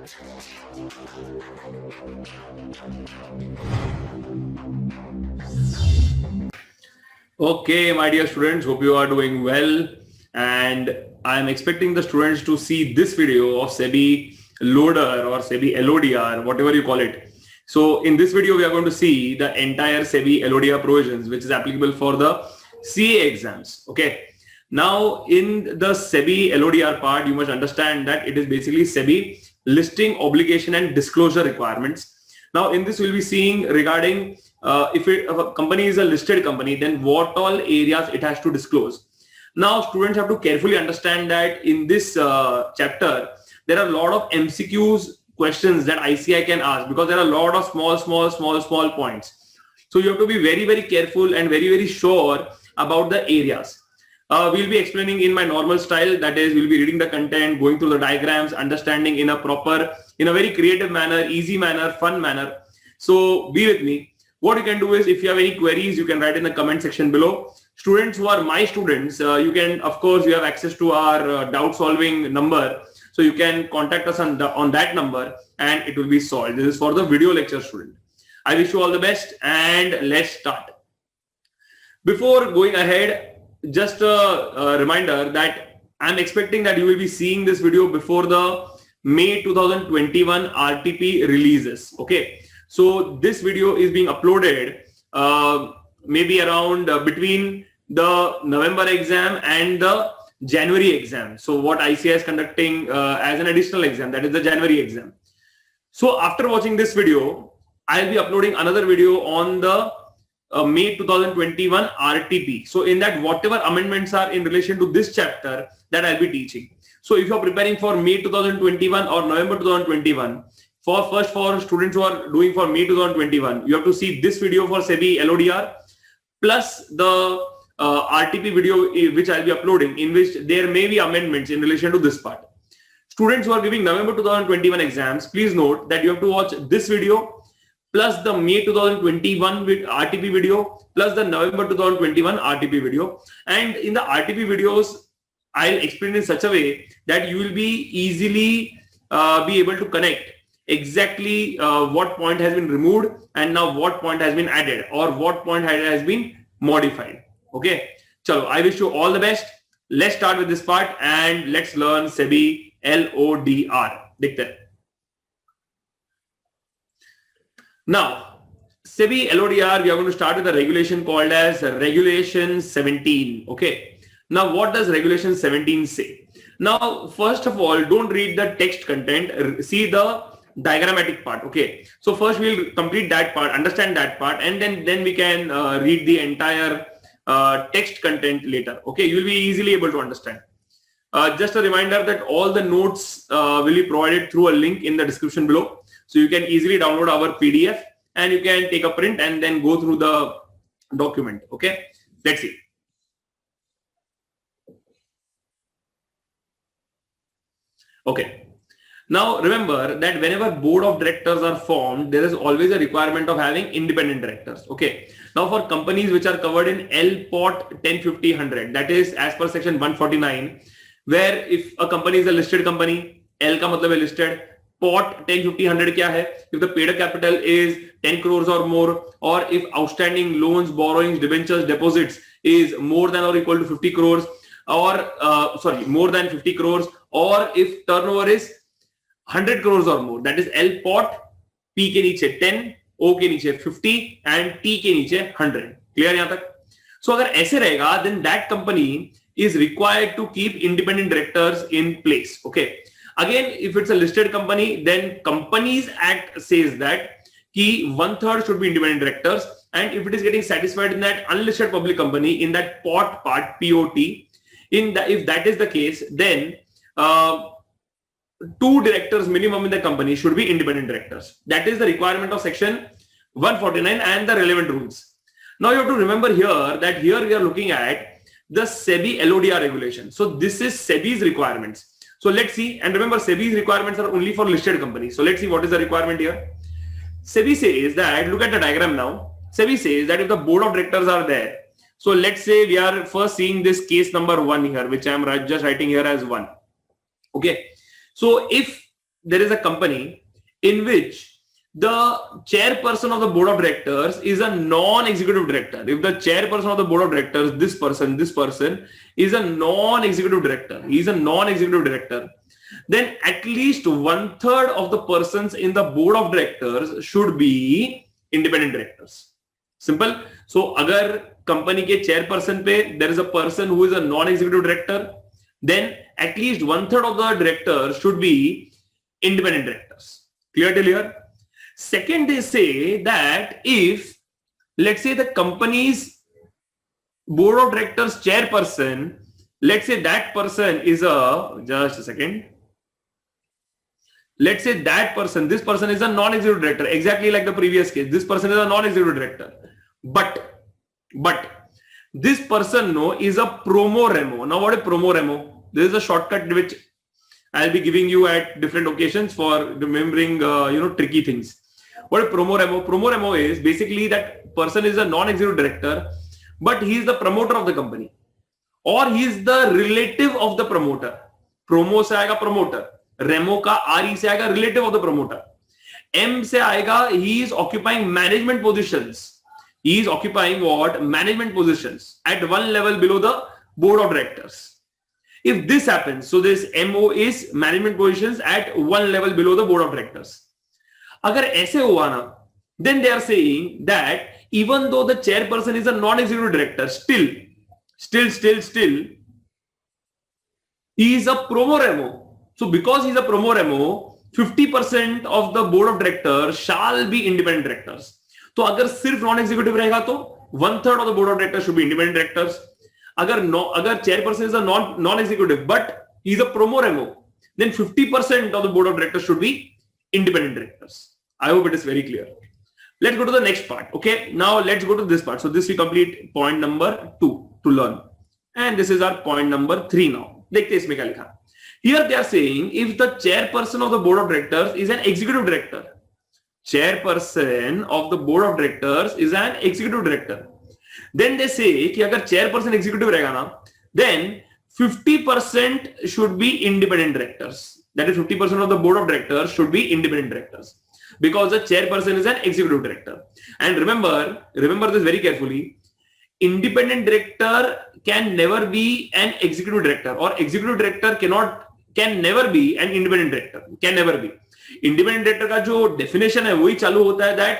Okay, my dear students, hope you are doing well, and I am expecting the students to see this video of SEBI Loader or SEBI LODR, whatever you call it. So in this video, we are going to see the entire SEBI LODR provisions, which is applicable for the CA exams. Okay. Now in the SEBI LODR part, you must understand that it is basically SEBI listing, obligation and disclosure requirements. Now in this we'll be seeing regarding if a company is a listed company, then what all areas it has to disclose. Now students have to carefully understand that in this chapter, there are a lot of MCQs questions that ICI can ask, because there are a lot of small points. So you have to be very, very careful and very, very sure about the areas. We'll be explaining in my normal style, that is, we'll be reading the content, going through the diagrams, understanding in a very creative manner, easy manner, fun manner. So be with me. What you can do is, if you have any queries, you can write in the comment section below. Students who are my students, you can, of course, you have access to our doubt solving number. So you can contact us on that number and it will be solved. This is for the video lecture student. I wish you all the best and let's start. Before going ahead, just a reminder that I'm expecting that you will be seeing this video before the May 2021 RTP releases. Okay. So this video is being uploaded maybe around between the November exam and the January exam. So what ICI is conducting as an additional exam, that is the January exam. So after watching this video, I'll be uploading another video on the May 2021 RTP. So in that, whatever amendments are in relation to this chapter, that I'll be teaching. So if you're preparing for May 2021 or November 2021, for students who are doing for May 2021, you have to see this video for SEBI LODR plus the RTP video which I'll be uploading, in which there may be amendments in relation to this part. Students who are giving November 2021 exams, please note that you have to watch this video plus the May 2021 RTP video plus the November 2021 RTP video. And in the RTP videos, I'll explain in such a way that you will be easily be able to connect exactly what point has been removed and now what point has been added or what point has been modified. Okay. So I wish you all the best. Let's start with this part and let's learn SEBI LODR. Dikhte. Now, SEBI LODR, we are going to start with a regulation called as Regulation 17. Okay. Now, what does Regulation 17 say? Now, first of all, don't read the text content. See the diagrammatic part. Okay. So first we'll complete that part, understand that part, and then we can read the entire text content later. Okay. You'll be easily able to understand. Just a reminder that all the notes will be provided through a link in the description below. So you can easily download our PDF and you can take a print and then go through the document. Okay. Let's see. Okay. Now remember that whenever board of directors are formed, there is always a requirement of having independent directors. Okay. Now for companies which are covered in LPOT 1050-100, that is as per section 149, where if a company is a listed company, L ka matlab hai listed, pot 1050-100 kya hai? If the paid up capital is 10 crores or more, or if outstanding loans, borrowings, debentures, deposits is more than or equal to 50 crores, or more than 50 crores, or if turnover is 100 crores or more, that is L pot, P ke niche 10, O ke niche 50 and T ke niche 100. Clear yahan tak? So agar aise rahega, then that company is required to keep independent directors in place. Okay. Again, if it's a listed company, then Companies Act says that ki 1/3 should be independent directors, and if it is getting satisfied in that unlisted public company, in that pot part, POT, if that is the case, then 2 directors minimum in the company should be independent directors. That is the requirement of section 149 and the relevant rules. Now you have to remember here that here we are looking at the SEBI LODR regulation. So this is SEBI's requirements. So let's see, and remember SEBI's requirements are only for listed companies. So let's see what is the requirement here. SEBI says that, look at the diagram now. SEBI says that if the board of directors are there, so let's say we are first seeing this case number 1 here, which I am just writing here as 1. Okay. So if there is a company in which the chairperson of the board of directors is a non-executive director. If the chairperson of the board of directors, this person is a non-executive director, he is a non-executive director, then at least 1/3 of the persons in the board of directors should be independent directors. Simple. So agar company ke chairperson pe there is a person who is a non-executive director, then at least 1/3 of the directors should be independent directors. Clear till here? Second, they say that if, let's say, the company's board of directors chairperson, let's say that person is just a second. Let's say that person, this person is a non-executive director, exactly like the previous case. This person is a non-executive director. But this person is a promo remo. Now, what is promo remo? This is a shortcut which I'll be giving you at different occasions for remembering, tricky things. What is promo remo? Promo remo is basically that person is a non-executive director, but he is the promoter of the company, or he is the relative of the promoter. Promo se aayega promoter. Remo ka RE se aayega relative of the promoter. M se aayega he is occupying management positions. He is occupying what? Management positions at one level below the board of directors. If this happens, so this MO is management positions at one level below the board of directors. Agar aise hua na, then they are saying that even though the chairperson is a non-executive director, still, he is a promo remo. So because he is a promo remo, 50% of the board of directors shall be independent directors. तो अगर सिर्फ non executive रहेगा तो 1/3 of the board of directors should be independent directors. अगर chairperson is a non-executive but he is a promo remo, then 50% of the board of directors should be independent directors. I hope it is very clear. Let's go to the next part. Okay, now let's go to this part. So this we complete point number 2 to learn, and this is our point number 3 now. देखते इसमें क्या लिखा. Here they are saying if the chairperson of the board of directors is an executive director. Chairperson of the board of directors is an executive director. Then they say कि अगर chairperson executive रहेगा ना, then 50% should be independent directors. That is 50% of the board of directors should be independent directors because the chairperson is an executive director. And remember this very carefully. Independent director can never be an executive director, or executive director can never be an independent director. Can never be. Independent director का जो definition है वही चालू होता है that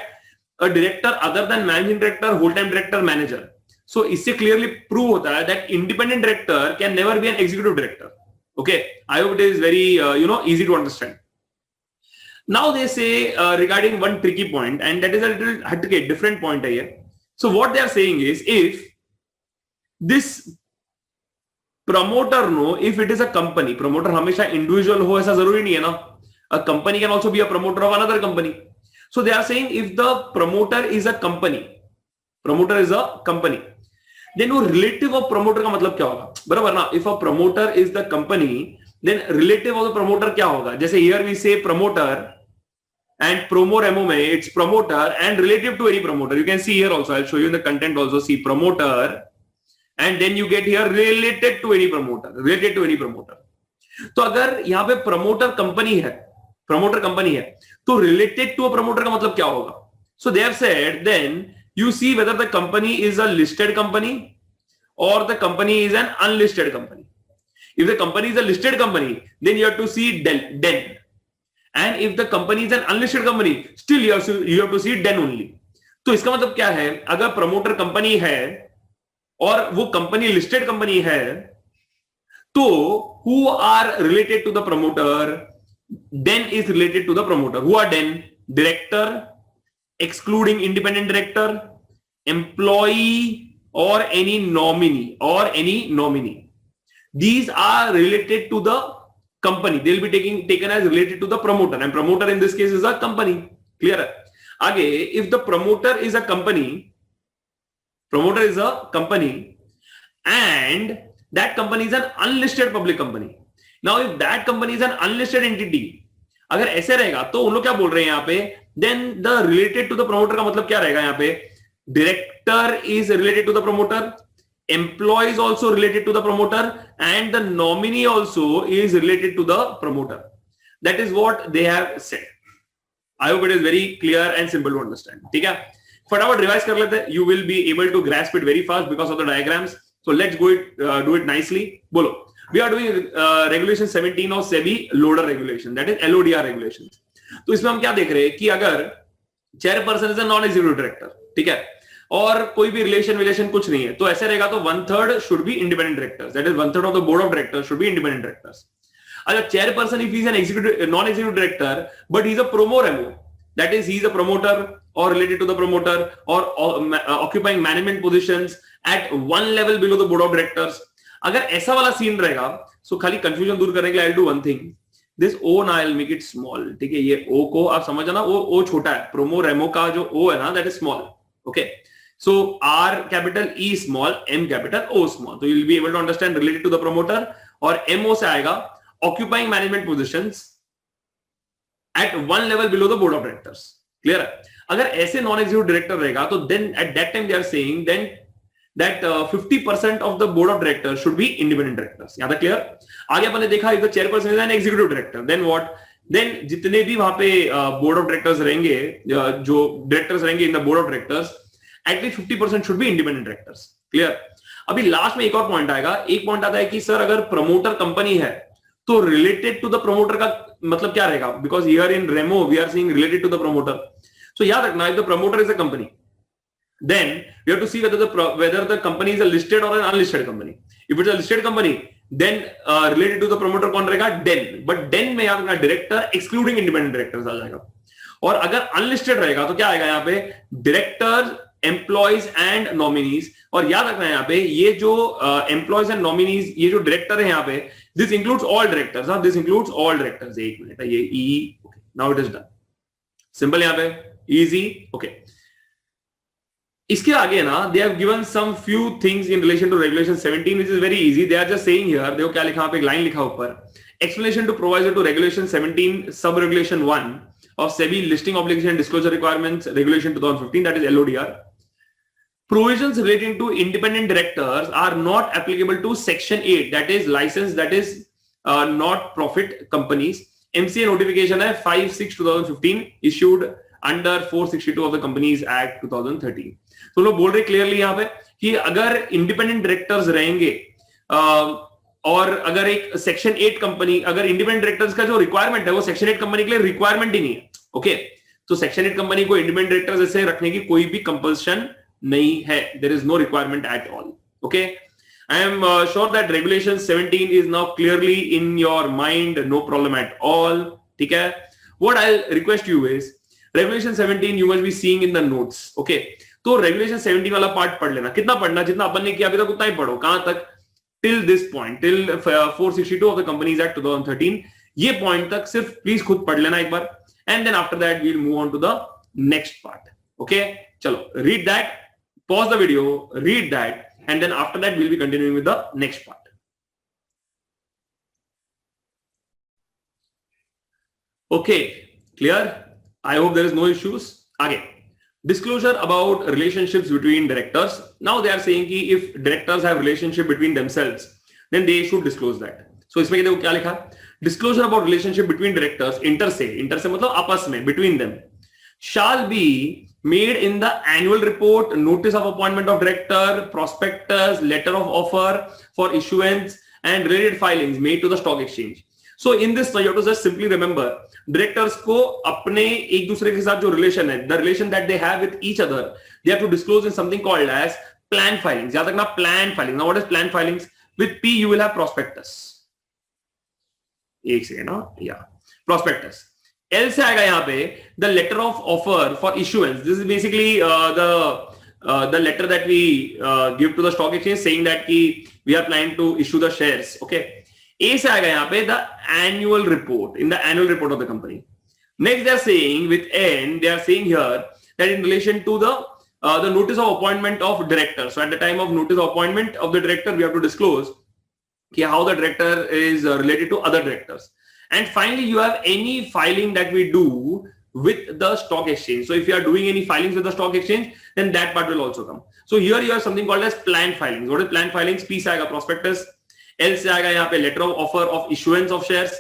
a director other than managing director, whole time director, manager. So इससे clearly prove होता है that independent director can never be an executive director. Okay, I hope it is very easy to understand. Now they say regarding one tricky point, and that is a little different point here. So what they are saying is if this promoter if it is a company, promoter हमेशा individual हो ऐसा जरूरी नहीं है ना. A company can also be a promoter of another company. So they are saying if the promoter is a company, then वो relative of promoter का मतलब क्या होगा? बराबर ना? If a promoter is the company, then relative of the promoter क्या होगा? जैसे here we say promoter and promo remo में it's promoter and relative to any promoter. You can see here also. I'll show you in the content also. See promoter and then you get here related to any promoter. Related to any promoter. तो अगर यहाँ पे promoter company है तो related to a promoter का मतलब क्या होगा? So they have said then you see whether the company is a listed company or the company is an unlisted company. If the company is a listed company, then you have to see den. And if the company is an unlisted company, still you have to see den only. तो इसका मतलब क्या है? अगर promoter company है और वो company listed company है, तो who are related to the promoter? Den is related to the promoter. Who are den? Director, excluding independent director, employee, or any nominee. These are related to the company. They will be taken as related to the promoter, and promoter in this case is a company. Clear? Again, if the promoter is a company, and that company is an unlisted public company. Now, if that company is an unlisted entity, अगर ऐसे रहेगा तो उन लोग क्या बोल रहे हैं यहाँ पे? Then the related to the promoter का मतलब क्या रहेगा यहाँ पे? Director is related to the promoter, employee is also related to the promoter, and the nominee also is related to the promoter. That is what they have said. I hope it is very clear and simple to understand. ठीक है, फटाफट revise कर लेते हैं. You will be able to grasp it very fast because of the diagrams. So let's do it nicely. बोलो. We are doing regulation 17 of SEBI loader regulation, that is LODR regulations. तो इसमें हम क्या देख रहे हैं कि अगर chairperson is a non executive director, ठीक है, और कोई भी रिलेशन कुछ नहीं है, तो ऐसे रहेगा तो 1/3 should be independent directors, that is 1/3 of the board of directors should be independent directors. अगर chairperson if he is an executive non executive director but he is a promo remo, that is he is a promoter or related to the promoter or occupying management positions at one level below the board of directors, अगर ऐसा वाला scene रहेगा, so खाली confusion दूर करने के लिए I'll do one thing, this O ना I'll make it small, ठीक है, ये O को आप समझना, वो O छोटा है, प्रोमो रेमो का जो O है ना, that is small, okay, so R capital E small, M capital O small, so you'll be able to understand related to the promoter, और MO से आएगा occupying management positions at one level below the board of directors. Clear है? अगर ऐसे non executive director रहेगा तो then at that time they are saying then that 50% of the board of director should be independent directors. यहां तक clear? आगे अपन ने देखा if the chairperson is an executive director, then what, then जितने भी वहां पे बोर्ड ऑफ डायरेक्टर्स रहेंगे, जो डायरेक्टर्स रहेंगे in the board of directors, at least 50% should be independent directors. Clear? अभी लास्ट में एक और पॉइंट आएगा. एक पॉइंट आता है कि सर अगर प्रमोटर कंपनी है तो रिलेटेड टू द प्रमोटर का मतलब क्या रहेगा, because here in remo we are seeing related to the promoter. So याद रखना, if the promoter is a company, then we have to see whether the company is a listed or an unlisted company. If it's a listed company, then related to the promoter कौन रहेगा? Den. But den में याद रखना director excluding independent directors आ जाएगा. और अगर unlisted रहेगा तो क्या आएगा यहाँ पे? Directors, employees and nominees. और याद रखना यहाँ पे ये जो employees and nominees, ये जो director है यहाँ पे, this includes all directors. हाँ, this includes all directors. एक मिनट, ये E. Okay, now it is done. Simple यहाँ पे. Easy, okay. इसके आगे ना they have given some few things in relation to regulation 17 which is very easy. They are just saying here, देखो क्या लिखा, पे एक लाइन लिखा ऊपर, explanation to proviso to regulation 17 sub regulation 1 of SEBI listing obligation and disclosure requirements regulation 2015, that is LODR. Provisions relating to independent directors are not applicable to section 8, that is license, that is not profit companies. MCA notification है 5/6/2015 issued under 462 of the companies act 2013. तो लोग बोल रहे clearly यहाँ पे कि अगर independent directors रहेंगे और अगर एक सेक्शन 8 कंपनी, अगर इंडिपेंडेंट डायरेक्टर्स का जो रिक्वायरमेंट है वो सेक्शन 8 कंपनी के लिए रिक्वायरमेंट ही नहीं है, ओके, तो सेक्शन 8 कंपनी को इंडिपेंडेंट डायरेक्टर्स ऐसे रखने की कोई भी कंपल्शन नहीं है. There is no requirement at all. Okay, I am sure that regulation 17 is now clearly in your mind, no problem at all. ठीक है, what I request you is Regulation 17 you must be seeing in the notes, okay? तो Regulation 17 वाला part पढ़ लेना. कितना पढ़ना, जितना अपन ने किया अभी तक उतना ही पढ़ो. कहां तक? Till this point, till 462 of the Companies Act 2013. ये पॉइंट तक सिर्फ प्लीज खुद पढ़ लेना एक बार, and then after that we'll move on to the next part, okay? चलो, read that, pause the video, read that, and then after that we'll be continuing with the next part. Okay, clear? I hope there is no issues. Again, disclosure about relationships between directors. Now they are saying कि if directors have relationship between themselves, then they should disclose that. So इसमें देखो क्या लिखा? Disclosure about relationship between directors, inter से मतलब आपस में, between them, shall be made in the annual report, notice of appointment of director, prospectus, letter of offer for issuance, and related filings made to the stock exchange. So in this, you have to just simply remember, directors को अपने एक दूसरे के साथ जो relation है, the relation that they have with each other, they have to disclose in something called as plan filings. याद रखना, plan filings. Now what is plan filings? With P you will have prospectus. एक second, yeah, prospectus. L से आएगा यहाँ पे the letter of offer for issuance. This is basically the letter that we give to the stock exchange saying that we are planning to issue the shares. Okay. A से आएगा यहाँ पे the annual report, in the annual report of the company. Next they are saying with N, they are saying here that in relation to the notice of appointment of director. So at the time of notice of appointment of the director, we have to disclose how the director is related to other directors. And finally, you have any filing that we do with the stock exchange. So if you are doing any filings with the stock exchange, then that part will also come. So here you have something called as planned filings. What is planned filings? P से आएगा prospectus. L से आएगा यहाँ पे letter of offer of issuance of shares.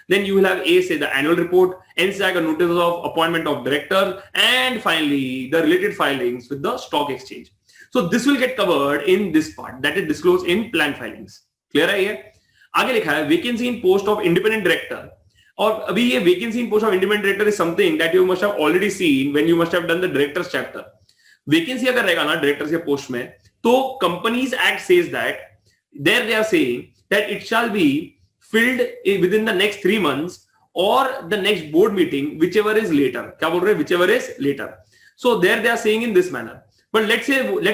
Then you will have A, say the annual report, NSAC, a notice of appointment of director, and finally the related filings with the stock exchange. So this will get covered in this part, that is disclosed in planned filings. Clear है ये? आगे लिखा है vacancy in post of independent director. और अभी ये vacancy in post of independent director is something that you must have already seen when you must have done the directors chapter. Vacancy अगर रहेगा ना directors के post में, तो Companies Act says that there they are saying that it shall be filled within the next 3 months or the next board meeting, whichever is later. क्या बोल रहे हैं? Whichever is later. So there they are saying in this manner. But let's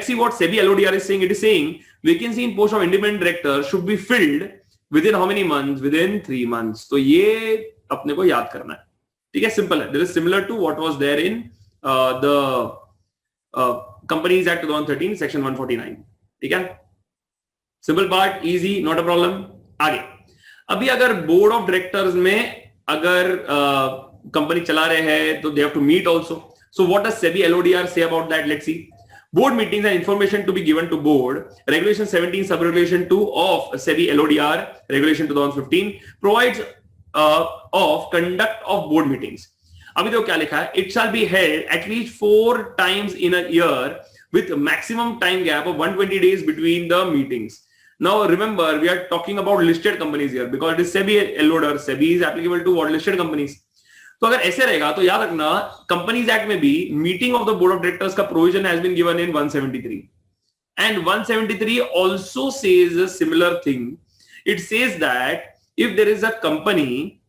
see what SEBI LODR is saying. It is saying vacancy in post of independent director should be filled within how many months? Within 3 months. तो ये अपने को याद करना है. ठीक है, simple है. This is similar to what was there in the Companies Act 2013, Section 149. ठीक है? Simple part, easy, not a problem. आगे. अभी अगर board of directors में अगर कंपनी चला रहे हैं तो they have to meet also. So what does SEBI LODR say about that? Let's see. Board meetings and information to be given to board. Regulation 17 sub-regulation 2 of SEBI LODR, Regulation 2015 provides of conduct of board meetings. अभी देखो क्या लिखा है? It shall be held at least 4 times in a year with maximum time gap of 120 days between the meetings. Now remember, we are talking about listed companies here because it is SEBI LODR. SEBI is applicable to what? Listed companies. तो अगर ऐसे रहेगा तो याद रखना companies act में भी meeting of the board of directors का provision has been given in 173 and 173 also says a similar thing. It says that if there is a company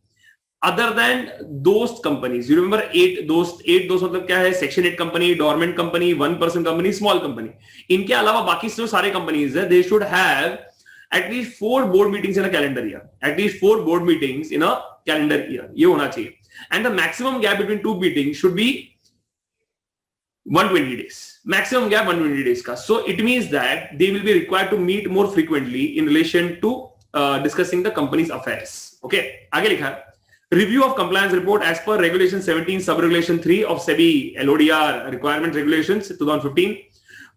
other than दोस्त कंपनीज, यू रिमेंबर 8 दोस्त मतलब क्या है? Section 8 company, dormant company, 1% company, small company. इनके अलावा बाकी जो सारे कंपनीज है they should have at least 4 board meetings in a calendar year. At least 4 board meetings in a calendar year. ये होना चाहिए. And the maximum gap between 2 meetings should be 120 days. Maximum gap 120 days का. So it means that they will be required to meet more frequently in relation to discussing the company's affairs. Okay. आगे लिखा है. Review of compliance report as per Regulation 17 sub-regulation 3 of SEBI LODR requirement regulations 2015.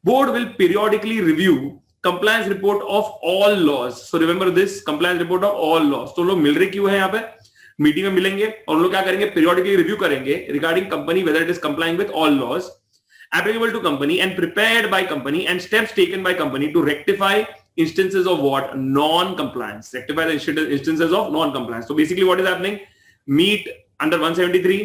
Board will periodically review compliance report of all laws. So remember this, compliance report of all laws. तो लोग मिल रहे क्यों है यहाँ पे? मीटिंग में मिलेंगे और लोग क्या करेंगे? periodically review करेंगे regarding company whether it is complying with all laws applicable to company and prepared by company and steps taken by company to rectify instances of what? Non-compliance. Rectify the instances of non-compliance. So basically what is happening? Meet under 173.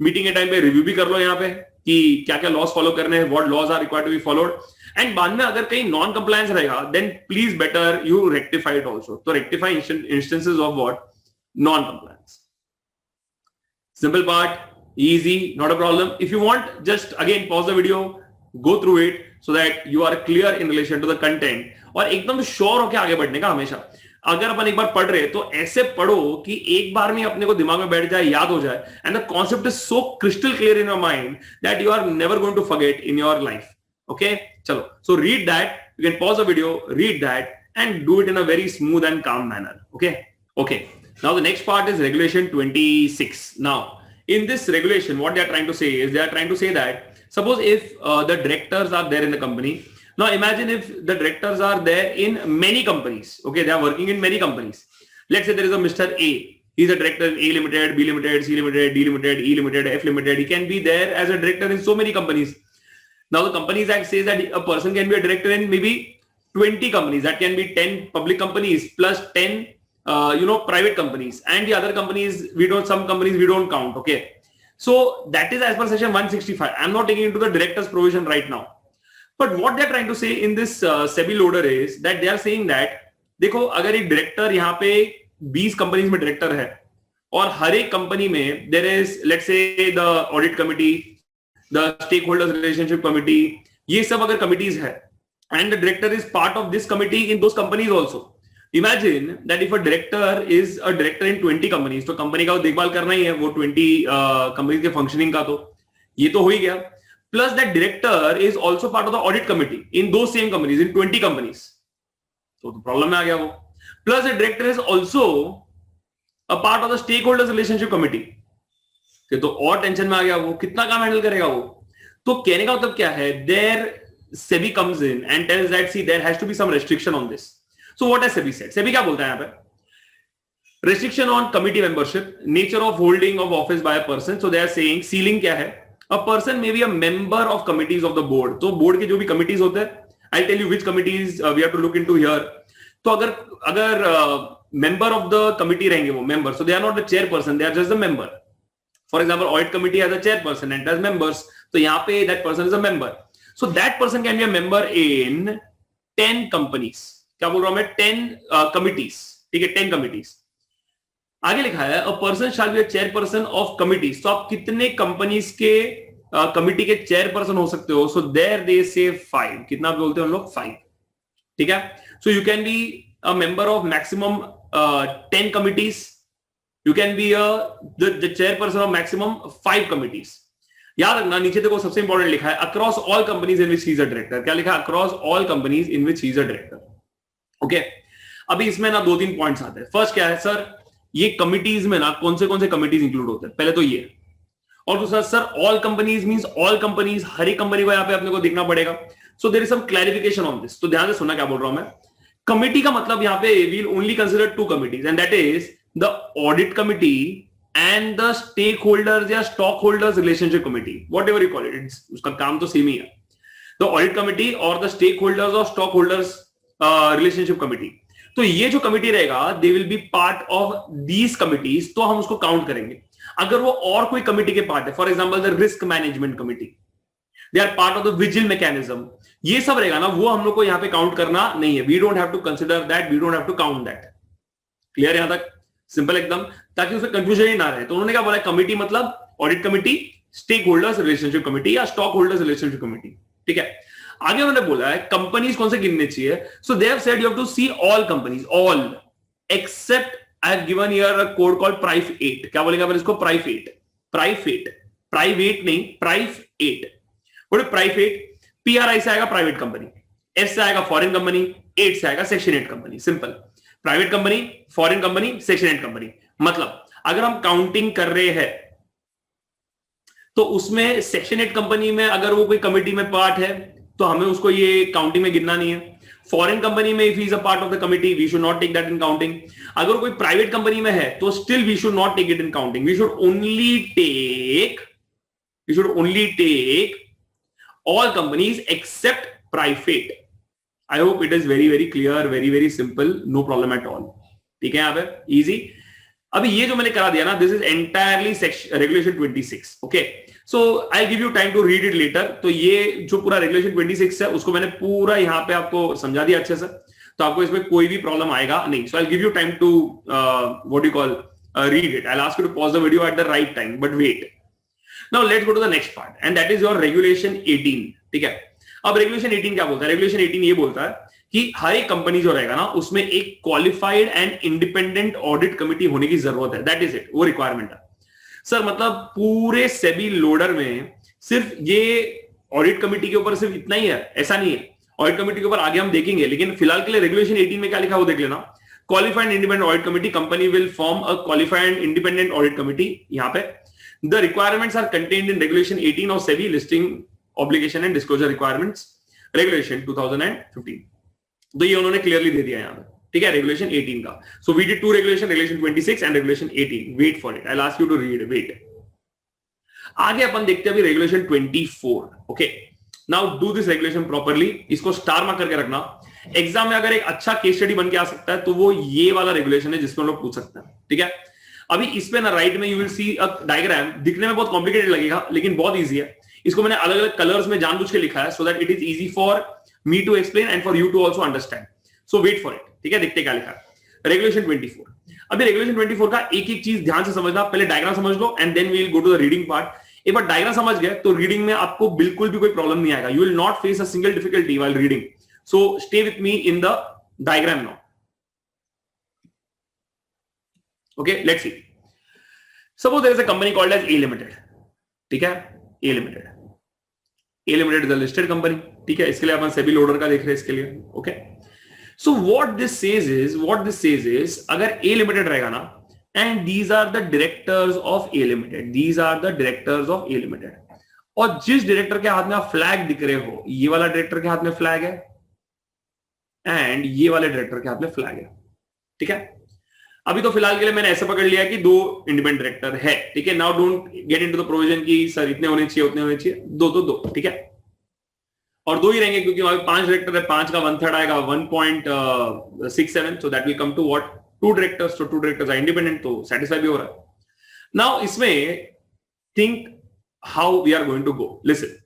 Meeting के time पे review भी कर लो यहाँ पे कि क्या क्या loss follow करने हैं, what laws are required to be followed. And बाद में अगर कहीं नॉन कंप्लायंस रहेगा then please better you rectify it also. तो rectify instances of what? Non compliance. Simple part, easy, not a problem. If you want, just again pause the video, go through it so that you are clear in relation to the content. और एकदम sure होके आगे बढ़ने का हमेशा. अगर अपन एक बार पढ़ रहे तो ऐसे पढ़ो कि एक बार में अपने को दिमाग में बैठ जाए, याद हो जाए, and the concept is so crystal clear in your mind that you are never going to forget in your life. Okay, चलो. So read that, you can pause the video, read that and do it in a very smooth and calm manner. Okay. Now the next part is Regulation 26. Now in this regulation, what they are trying to say is they are trying to say that suppose if the directors are there in the company. Now imagine if the directors are there in many companies. Okay, they are working in many companies. Let's say there is a Mr. A. He's a director in A Limited, B Limited, C Limited, D Limited, E Limited, F Limited. He can be there as a director in so many companies. Now the Companies Act says that a person can be a director in maybe 20 companies. That can be 10 public companies plus 10 private companies, and the other companies some companies we don't count. Okay, so that is as per section 165. I'm not taking into the directors provision right now, but what they're trying to say in this SEBI loader is that they are saying that देखो अगर एक director यहाँ पे 20 companies में director है और हर एक company में there is let's say the audit committee, the stakeholders relationship committee, ये सब अगर कमिटीज है and the director is part of this committee in those companies also. Imagine that if a director is a director in 20 companies, तो company का देखभाल करना ही है वो 20 कंपनीज के फंक्शनिंग का, तो ये तो हो ही गया. Plus that director is also part of the audit committee in those same companies, in 20 companies. तो प्रॉब्लम में आ गया वो. Plus the director is also a part of the stakeholders relationship committee. तो और टेंशन में आ गया वो, कितना काम हैंडल करेगा वो. तो कहने का मतलब क्या है? There SEBI comes in and tells that see there has to be some restriction on this. So what has SEBI said? SEBI क्या बोलता है यहाँ पे? Restriction on committee membership, nature of holding of office by a person. So they are saying ceiling क्या है? A person may be a member of committees of the board. तो board के जो भी committees होते हैं, I'll tell you which committees we have to look into here. तो अगर member of the committee रहेंगे वो member, so they are not the chairperson, they are just the member. For example, audit committee has a chairperson and has members. तो यहाँ पे that person is a member. So that person can be a member in 10 companies. क्या बोल रहा हूं मैं? 10 committees. ठीक है, 10 committees. आगे लिखा है a person shall be a chairperson of committees. तो आप कितने कंपनीज के कमिटी के चेयरपर्सन हो सकते हो? So there they say 5. कितना बोलते हैं हम लोग? 5. ठीक है. So you can be a member of maximum 10 committees. You can be the chairperson of maximum 5 committees. याद रखना, नीचे देखो सबसे इंपॉर्टेंट लिखा है across all companies in which he is a director. क्या लिखा है? Across all companies in which he is a director. Okay, अभी इसमें ना 2-3 पॉइंट्स आते हैं. फर्स्ट क्या है सर, ये कमिटीज में ना कौन से कमिटीज इंक्लूड होते हैं? पहले तो ये. और दूसरा sir, all companies means all companies, हर एक कंपनी को यहाँ पे अपने को देखना पड़ेगा. So there is some clarification on this. तो ध्यान से सुनना क्या बोल रहा हूं मैं. कमिटी का मतलब यहाँ पे we'll only consider 2 committees and that is the audit committee and the stakeholders या stock holders relationship committee, whatever you call it, उसका काम तो सेम ही है. तो audit committee और the stakeholders और stock holders relationship committee. तो ये जो कमिटी रहेगा, they will be part of these committees, तो हम उसको काउंट करेंगे. अगर वो और कोई कमिटी के पार्ट है, for example the risk management committee, they are part of the vigil mechanism, ये सब रहेगा ना, वो हम लोग को यहाँ पे काउंट करना नहीं है. We don't have to consider that, we don't have to count that. Clear यहां तक? सिंपल एकदम, ताकि उसमें कंफ्यूजन ही ना रहे. तो उन्होंने क्या बोला? कमिटी मतलब audit committee, stakeholders relationship committee या स्टॉक होल्डर्स रिलेशनशिप कमिटी. ठीक है. आगे उन्होंने बोला है कंपनीज कौन से गिनने चाहिए. So they have said you have to see all companies, all except I have given here a code called private. क्या बोलेंगे अपन इसको? प्राइवेट. प्राइवेट नहीं, प्राइवेट. बोले प्राइवेट, पीआरआई से आएगा प्राइवेट कंपनी, एस से आएगा फॉरेन कंपनी, 8 से आएगा section 8 company. Simple. Private company, foreign company, section 8 company. मतलब अगर हम काउंटिंग कर रहे हैं तो उसमें सेक्शन 8 कंपनी में अगर वो कोई कमिटी में पार्ट है तो हमें उसको ये काउंटिंग में गिनना नहीं है. फॉरेन कंपनी में if he is a part of the committee we should not take that in counting. अगर कोई प्राइवेट कंपनी में है तो still we should not take it in counting. We should only take all companies except private. I hope it is very very clear, very very simple, no problem at all. ठीक है, यहाँ पे easy. अभी ये जो मैंने करा दिया ना, this is entirely regulation 26. Okay, so I'll give you time to read it later. तो ये जो पूरा regulation 26 है उसको मैंने पूरा यहाँ पे आपको समझा दिया अच्छे से, तो आपको इसमें कोई भी प्रॉब्लम आएगा नहीं. So I'll give you time to what do you call read it. I'll ask you to pause the video at the right time, but wait. Now let's go to the next part, and that is your regulation 18. ठीक है. अब regulation 18 क्या बोलता है? Regulation 18 ये बोलता है कि हर एक कंपनी जो रहेगा ना उसमें एक qualified and independent audit committee होने की जरूरत है. दैट इज इट, वो रिक्वायरमेंट है सर. मतलब पूरे सेबी लोडर में सिर्फ ये ऑडिट कमिटी के ऊपर सिर्फ इतना ही है? ऐसा नहीं है. ऑडिट कमिटी के ऊपर आगे हम देखेंगे, लेकिन फिलहाल के लिए रेगुलेशन 18 में क्या लिखा है वो देख लेना. Qualified independent audit committee, company will form a qualified independent audit committee. यहाँ पे the requirements are contained in regulation 18 of SEBI listing obligation and disclosure requirements regulation 2015. तो ये उन्होंने क्लियरली दे दिया यहां पे. ठीक है, रेगुलेशन 18 का. So we did 2 regulation 26 and regulation 18. Wait for it, I will ask you to read. Wait. आगे अपन देखते हैं अभी regulation 24. Okay, now do this regulation properly. इसको स्टार मार्क करके रखना. एग्जाम में अगर एक अच्छा केस स्टडी बन के आ सकता है तो वो ये वाला रेगुलेशन है जिसमें हम लोग पूछ सकते हैं. ठीक है. अभी इस पे ना राइट में you will see a diagram. दिखने में बहुत कॉम्प्लिकेटेड लगेगा लेकिन बहुत ईजी है. इसको मैंने अलग अलग कलर्स में जानबूझ के लिखा है so that it is easy for me to explain and for you to also understand. So wait for it. ठीक है, देखते क्या लिखा है. रेगुलेशन 24. अभी रेगुलेशन 24 का एक एक चीज ध्यान से समझना. पहले डायग्राम समझ लो and then we will go to the reading part. एक बार डायग्राम समझ गए तो रीडिंग में आपको बिल्कुल भी कोई प्रॉब्लम नहीं आएगा. You will not face a single difficulty while reading. So stay with me in the diagram now. Okay, let's see. Suppose there is a company called as A limited. ठीक है, A limited. A limited is a listed company. ठीक है, इसके लिए अपन SEBI loader का देख रहे हैं इसके लिए. Okay, so what this says is अगर ए लिमिटेड रहेगा ना and these are the directors of A limited, और जिस डायरेक्टर के हाथ में आप फ्लैग दिख रहे हो, ये वाला डायरेक्टर के हाथ में फ्लैग है एंड ये वाले डायरेक्टर के हाथ में फ्लैग है. ठीक है. अभी तो फिलहाल के लिए मैंने ऐसे पकड़ लिया कि 2 इंडिपेंडेंट डायरेक्टर है, ठीक है। Now don't get into the provision की सर इतने होने चाहिए उतने होने चाहिए, 2 तो 2, ठीक है। और 2 ही रहेंगे क्योंकि वहां पे 5 डायरेक्टर है, 5 का 1/3 आएगा 1.67, so that will come to what 2 directors, तो 2 डायरेक्टर्स आर इंडिपेंडेंट, तो सेटिस्फाई भी हो रहा है। नाउ इसमें think how we are going to go, listen.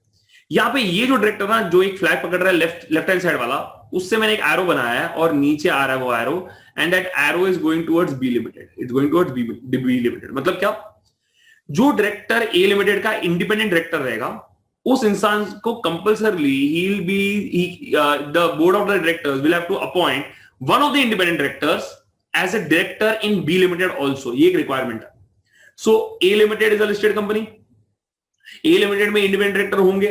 यहाँ पे ये जो डायरेक्टर ना जो एक फ्लैग पकड़ रहा है लेफ्ट हैंड साइड वाला, उससे मैंने एक एरो बनाया है और नीचे आ रहा है वो arrow, and that arrow is going towards B limited, it's going towards B limited. मतलब क्या, जो डायरेक्टर ए लिमिटेड का इंडिपेंडेंट डायरेक्टर रहेगा, उस इंसान को compulsorily he will be the board of the directors will have to appoint one of the independent directors as a director in B limited also, ये एक रिक्वायरमेंट है। So A limited is a listed company, A limited में independent director होंगे,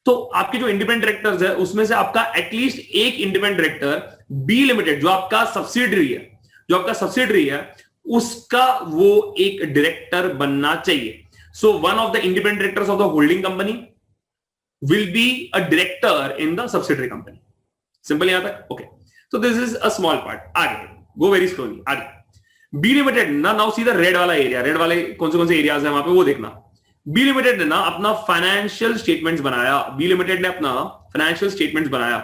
तो आपके जो independent directors है उसमें से आपका एटलीस्ट एक इंडिपेंडेंट डायरेक्टर बी लिमिटेड जो आपका सब्सिडरी है उसका वो एक डायरेक्टर बनना चाहिए। So one of the independent directors of the holding company will be a director in the subsidiary company. Simple यहां तक, okay. So this is a small part. आगे गो वेरी स्लोली, आगे बी लिमिटेड ना, now see the red वाला area, red वाले कौन से areas है वहां पे वो देखना। बी लिमिटेड ने ना अपना फाइनेंशियल स्टेटमेंट्स बनाया, बी लिमिटेड ने अपना फाइनेंशियल स्टेटमेंट्स बनाया,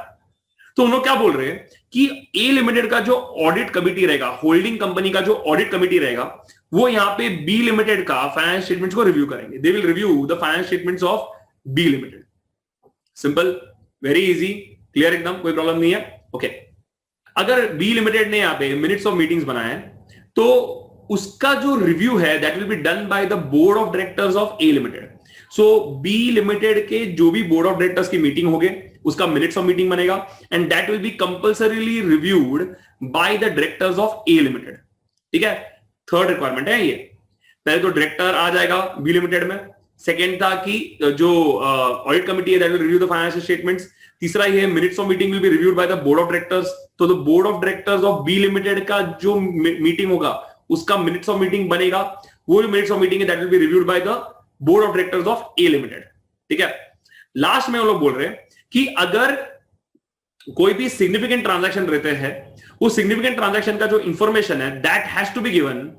तो उन्होंने क्या बोल रहे हैं कि ए लिमिटेड का जो ऑडिट कमिटी रहेगा, होल्डिंग कंपनी का जो ऑडिट कमिटी रहेगा, वो यहां पे बी लिमिटेड का फाइनेंशियल स्टेटमेंट्स को रिव्यू करेंगे। They will review the financial statements of B limited. Simple, very easy, clear एकदम, कोई प्रॉब्लम नहीं है, ओके। अगर बी लिमिटेड ने यहाँ पे मिनट्स ऑफ मीटिंग्स बनाए तो उसका जो रिव्यू है that will be done by the board of directors of A limited. So B limited के जो भी बोर्ड ऑफ डायरेक्टर्स की मीटिंग होगी उसका मिनट्स ऑफ मीटिंग बनेगा, and that will be compulsorily reviewed by the directors of A limited, ठीक है। Third requirement है ये। पहले तो डायरेक्टर आ जाएगा बी लिमिटेड में, सेकेंड था कि जो ऑडिट कमिटी है that will review the financial statements, तीसरा ये minutes of meeting will be reviewed by the board of directors. तो the board of directors of B limited का जो मीटिंग होगा उसका मिनट्स ऑफ मीटिंग बनेगा, वो मिनट्स ऑफ मीटिंग है that will be reviewed by the board of directors of A limited, ठीक है। लास्ट में वो लोग बोल रहे हैं कि अगर कोई भी सिग्निफिकेंट ट्रांजैक्शन रहते हैं, वो सिग्निफिकेंट ट्रांजैक्शन का जो इंफॉर्मेशन है that has to be given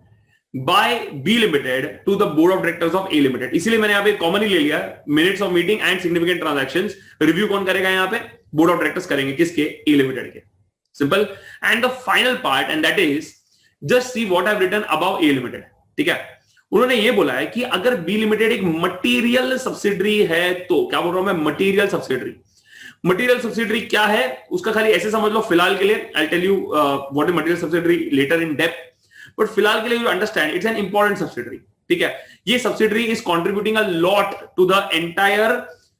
by B limited to the board of directors of A limited. इसीलिए मैंने यहां पे कॉमनली ले लिया minutes of meeting and significant transactions. Review कौन करेगा यहां पे? बोर्ड ऑफ डायरेक्टर्स करेंगे, किसके? ए लिमिटेड के। Simple. And the final part and that is just see what I have written about A limited, ठीक है। उन्होंने ये बोला है कि अगर बी लिमिटेड एक मटीरियल सब्सिडरी है, तो क्या बोल रहा हूं मैं? Material subsidiary. मटीरियल सब्सिडरी क्या है उसका खाली ऐसे समझ लो फिलहाल के लिए। I tell you what is material subsidiary later in depth, but फिलहाल के लिए you understand it's an important subsidiary, ठीक है। ये subsidiary is contributing a lot to the entire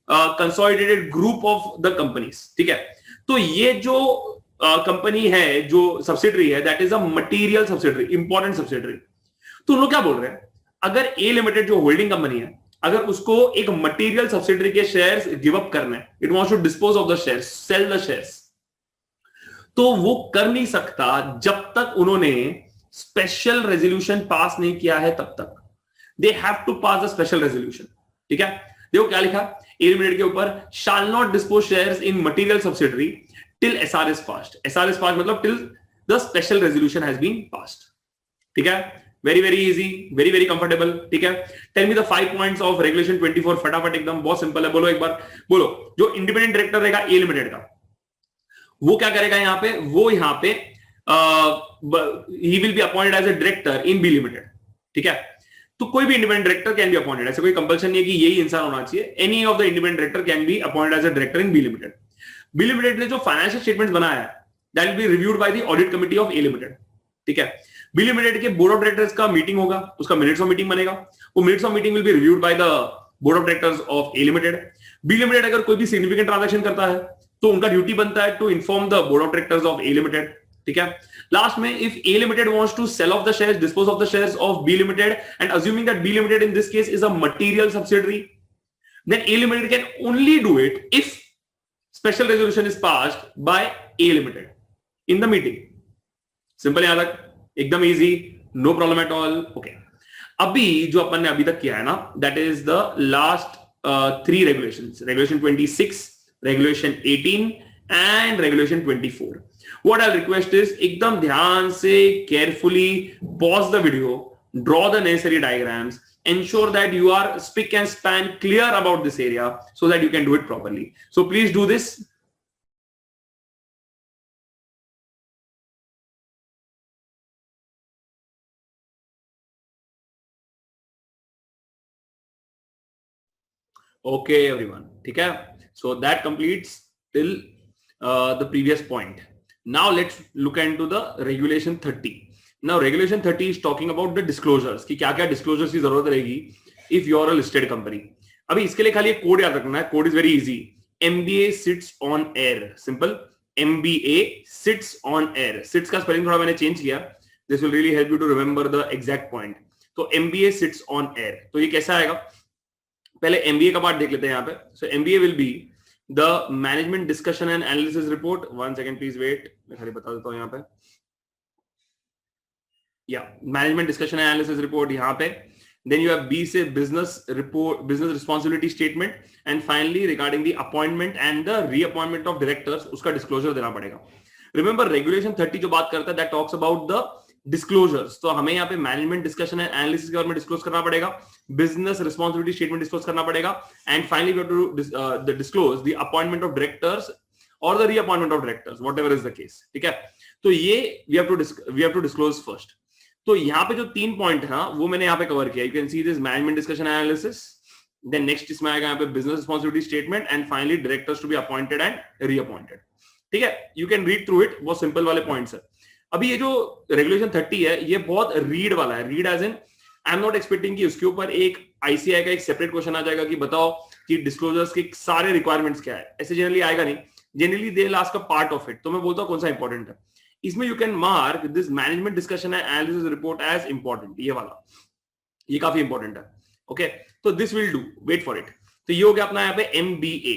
consolidated group of the companies, ठीक है। तो ये जो कंपनी है, जो सब्सिडरी है, that is a material subsidiary, important subsidiary. तो उन लोग क्या बोल रहे हैं, अगर ए लिमिटेड जो होल्डिंग कंपनी है, अगर उसको एक मटीरियल सब्सिडरी के शेयर्स गिव अप करना है, it wants to dispose of the shares, sell the shares, तो वो कर नहीं सकता जब तक उन्होंने स्पेशल रेजोल्यूशन पास नहीं किया है। तब तक they have to pass the special resolution, ठीक है। देखो क्या लिखा ए लिमिटेड के ऊपर, shall not dispose shares in material subsidiary till SR is passed. SR is passed मतलब till the special resolution has been passed, ठीक है। Very very easy, very very comfortable, ठीक है। Tell me the 5 points of regulation 24, फटाफट एकदम, बहुत simple है। बोलो एक बार, बोलो। जो इंडिपेंडेंट डायरेक्टर रहेगा ए लिमिटेड का, वो क्या करेगा यहाँ पे? वो यहाँ पे he will be appointed as a director in B limited, ठीक है। तो कोई भी independent director can be appointed, ऐसे कोई कंपल्सन नहीं है कि यही इंसान होना चाहिए। Any of the independent director can be appointed as a director in B limited. B limited ने जो फाइनेंशियल स्टेटमेंट्स बनाया है that will be reviewed by the audit committee of A limited, ठीक है। बी लिमिटेड के board of directors का meeting होगा, उसका मिनट्स ऑफ मीटिंग बनेगा, वो minutes of meeting will be reviewed by the board of directors of A limited. B limited अगर कोई भी सिग्निफिकेंट ट्रांजैक्शन करता है तो उनका ड्यूटी बनता है to inform the board of directors of A limited, ठीक है। लास्ट में, if A limited wants to sell off the shares, dispose of the shares of B limited, and assuming that B limited in this case is a material subsidiary, then A limited can only do it if special resolution is passed by A limited in the meeting. Simple यहां तक, एकदम easy, no problem at all. Okay. अभी जो अपन ने अभी तक किया है ना, that is the last 3 regulations, regulation 26, regulation 18 and regulation 24. What I'll request is एकदम ध्यान से carefully pause the video, draw the necessary diagrams, ensure that you are spick and span clear about this area so that you can do it properly. So please do this. Okay, everyone. ठीक है? So that completes till the previous point. Now let's look into the regulation 30. Now regulation 30 is talking about the disclosures कि क्या क्या disclosures की जरूरत रहेगी if you are a listed company. अभी इसके लिए खाली एक कोड याद रखना है. Code is very easy. MBA sits on air. Simple. MBA sits on air. Sits का स्पेलिंग थोड़ा मैंने चेंज किया. This will really help you to remember the exact point. तो MBA sits on air. तो ये कैसा आएगा? पहले MBA का पार्ट देख लेते हैं यहाँ पे. So MBA will be the management discussion and analysis report. 1 second please wait. मैं खाली बता देता हूँ यहाँ पे. Yeah, management discussion and analysis report यहाँ पे. Then you have B से business report, business responsibility statement, and finally regarding the appointment and the reappointment of directors उसका disclosure देना पड़ेगा. Remember regulation 30 जो बात करता है that talks about the disclosures. तो हमें यहाँ पे मैनेजमेंट डिस्कशन एंड एनालिसिस के बारे में डिस्क्लोज करना पड़ेगा, बिजनेस रिस्पांसिबिलिटी स्टेटमेंट डिस्क्लोज करना पड़ेगा, and finally we have to disclose the appointment of directors और the reappointment of directors, whatever is the case. ठीक है, तो ये we have to disclose first. तो यहाँ पे जो 3 पॉइंट है ना वो मैंने यहाँ पे कवर किया. You can see this management discussion analysis, then next इसमें आएगा यहाँ पे business responsibility statement, and finally directors to be appointed and reappointed. ठीक है, you can read through it, बहुत सिंपल वाले पॉइंट्स है. अभी ये जो रेगुलेशन 30 है ये बहुत रीड वाला है. Read as in I am not expecting कि उसके ऊपर एक आईसीआई का एक सेपरेट क्वेश्चन आ जाएगा कि बताओ कि डिस्क्लोजर्स के सारे रिक्वायरमेंट्स क्या है. ऐसे जनरली आएगा नहीं. जनरली दे लास्ट का पार्ट ऑफ इट. तो मैं बोलता हूँ कौन सा इंपॉर्टेंट है. इसमें you can mark this management discussion and analysis report as important. ये वाला ये काफी इंपॉर्टेंट है. ओके, तो this will do, wait for it. तो ये हो गया अपना यहाँ पे MBA.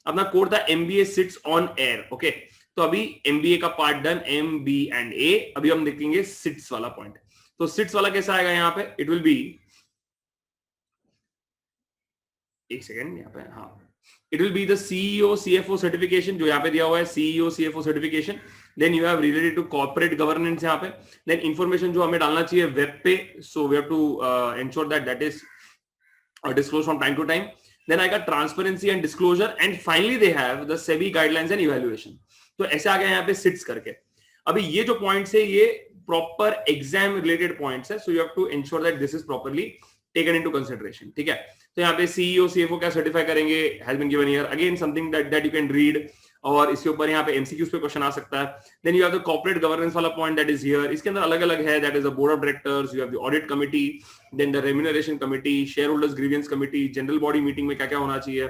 अपना कोड था MBA sits on air. Okay, तो अभी MBA का part done, MB and A. अभी हम देखेंगे सिट्स वाला पॉइंट. तो सिट्स वाला कैसा आएगा यहाँ पे? इट विल बी, एक सेकेंड यहाँ पे, हाँ, it will be the CEO CFO certification जो यहाँ पे दिया हुआ है, CEO CFO certification. Then you have related to corporate governance यहाँ पे. देन इंफॉर्मेशन जो हमें डालना चाहिए वेब पे, so we have to ensure that that is disclose from time to time. Then आएगा transparency and disclosure, and finally they have the SEBI guidelines and evaluation. तो ऐसे आ गया यहाँ पे सिट्स करके. अभी ये जो पॉइंट्स है ये प्रॉपर एग्जाम रिलेटेड पॉइंट्स है, so you have to ensure that this is properly taken into consideration. ठीक है, तो यहाँ पे CEO CFO क्या सर्टिफाई करेंगे, has been given here. Again something that you can read, और इसके ऊपर यहाँ पे MCQs पे क्वेश्चन आ सकता है. Then you have the corporate governance वाला पॉइंट दैट इज हियर. इसके अंदर अलग अलग है, that is the board of directors, you have the audit committee, then the remuneration committee, share holders grievance committee, general body meeting में क्या क्या होना चाहिए,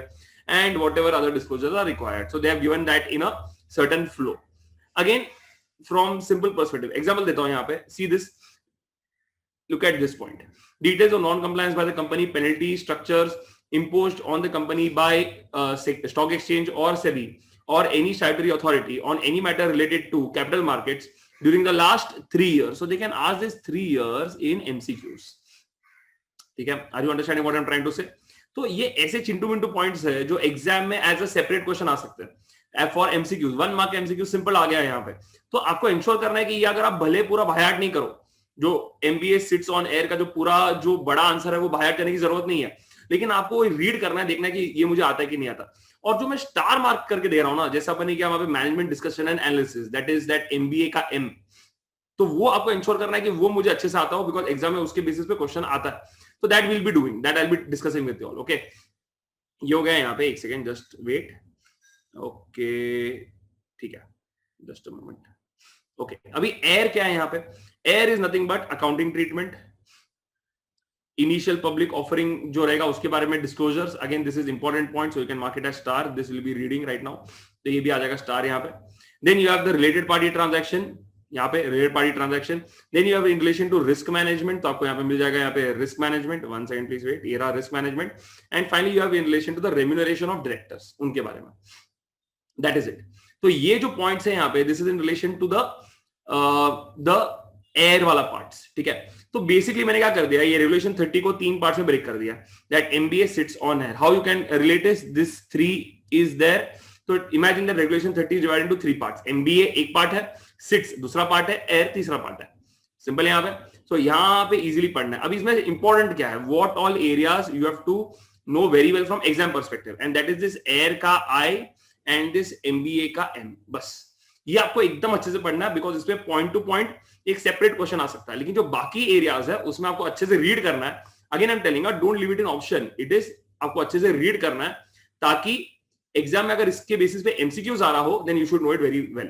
and whatever other disclosures are required. So they have given that in a certain flow. Again from simple perspective, example देता हूं यहाँ पे. See this, look at this point. Details of non-compliance by the company, penalties, structures imposed on the company by stock exchange or SEBI or any statutory authority on any matter related to capital markets during the last 3 years. So they can ask this 3 years in MCQs. ठीक है, are you understanding what I'm trying to say? तो ये ऐसे Chintu Mintu points है जो exam में as a separate question आ सकते हैं. For MCQs 1 mark MCQ simple आ गया है यहाँ पे. तो आपको इंश्योर करना है कि ये अगर आप भले पूरा बायाट नहीं करो, जो MBA सिट्स ऑन एयर का जो पूरा जो बड़ा आंसर है वो बाहर करने की जरूरत नहीं है, लेकिन आपको रीड करना है, देखना है कि ये मुझे आता है कि नहीं आता. और जो मैं स्टार मार्क करके दे रहा हूं ना, जैसा अपन ने किया वहां पे management discussion and analysis, that is that MBA का M, तो वो आपको इंश्योर करना है कि वो मुझे अच्छे से आता हो, बिकॉज एग्जाम में उसके बेसिस पे क्वेश्चन आता है. तो that will be doing, that I will be discussing with you all. Okay, ये हो गया यहाँ पे. एक सेकेंड, जस्ट वेट. ओके, ठीक है, जस्ट अ मोमेंट. ओके, अभी एयर क्या है यहाँ पे? Air is nothing but accounting treatment, initial public offering जो रहेगा उसके बारे में disclosures. Again this is important point, so you can mark it as star. This will be reading right now, तो ये भी आ जाएगा स्टार यहाँ पे. Then you have the related party transaction, यहाँ पे related party transaction. Then you have in relation to risk management, तो आपको यहाँ पे मिल जाएगा यहाँ पे risk management. 1 second please wait, ये रहा risk management. And finally you have in relation to the remuneration of directors, उनके बारे में. That is it. तो ये जो पॉइंट्स है यहाँ पे, this is in relation to the air वाला पार्ट्स. ठीक है, तो बेसिकली मैंने क्या कर दिया, ये रेगुलेशन 30 को 3 पार्ट्स में ब्रेक कर दिया. That MBA sits on air, how you can relate this 3 is there. तो imagine that regulation 30 is divided into 3 parts. MBA एक पार्ट है, 6 दूसरा पार्ट है, एयर तीसरा पार्ट है. सिंपल यहाँ पे. सो यहाँ पे इजीली पढ़ना है. अब इसमें इंपॉर्टेंट क्या है, what all areas you have to know very well from exam perspective, and that is this air का आई एंड दिस एमबीए का एम. बस ये आपको एकदम अच्छे से पढ़ना है, बिकॉज इसमें पॉइंट टू पॉइंट एक सेपरेट क्वेश्चन आ सकता है, लेकिन जो बाकी एरियाज है उसमें आपको अच्छे से रीड करना है. Again I am telling, don't leave it in option, it is आपको अच्छे से रीड करना है, ताकि एग्जाम में अगर इसके बेसिस पे एमसीक्यूज आ रहा हो, then you should know it very well.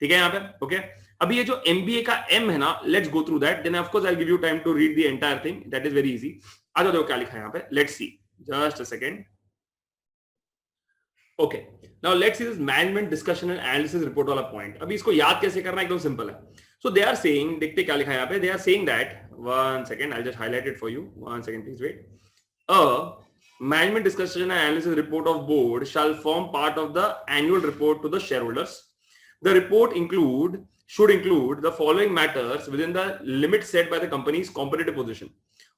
ठीक है यहाँ पे. ओके, अभी ये जो एमबीए का एम है ना, let's go through that, then of course I give you time to read the entire thing, that is very easy. आ जाओ, देखो क्या लिखा है यहाँ पे, let's see, just a second. Okay, now let's see this management discussion and analysis report वाला point. अभी इसको याद कैसे करना है, एकदम सिंपल है. सो दे आर सेइंग, देखते क्या लिखा है यहाँ पे, they are saying that, one second, I just highlight it for you, one second please wait. Management discussion and analysis report of board shall form part of the annual report to the shareholders. The report should include the following matters within the limit set by the company's competitive position.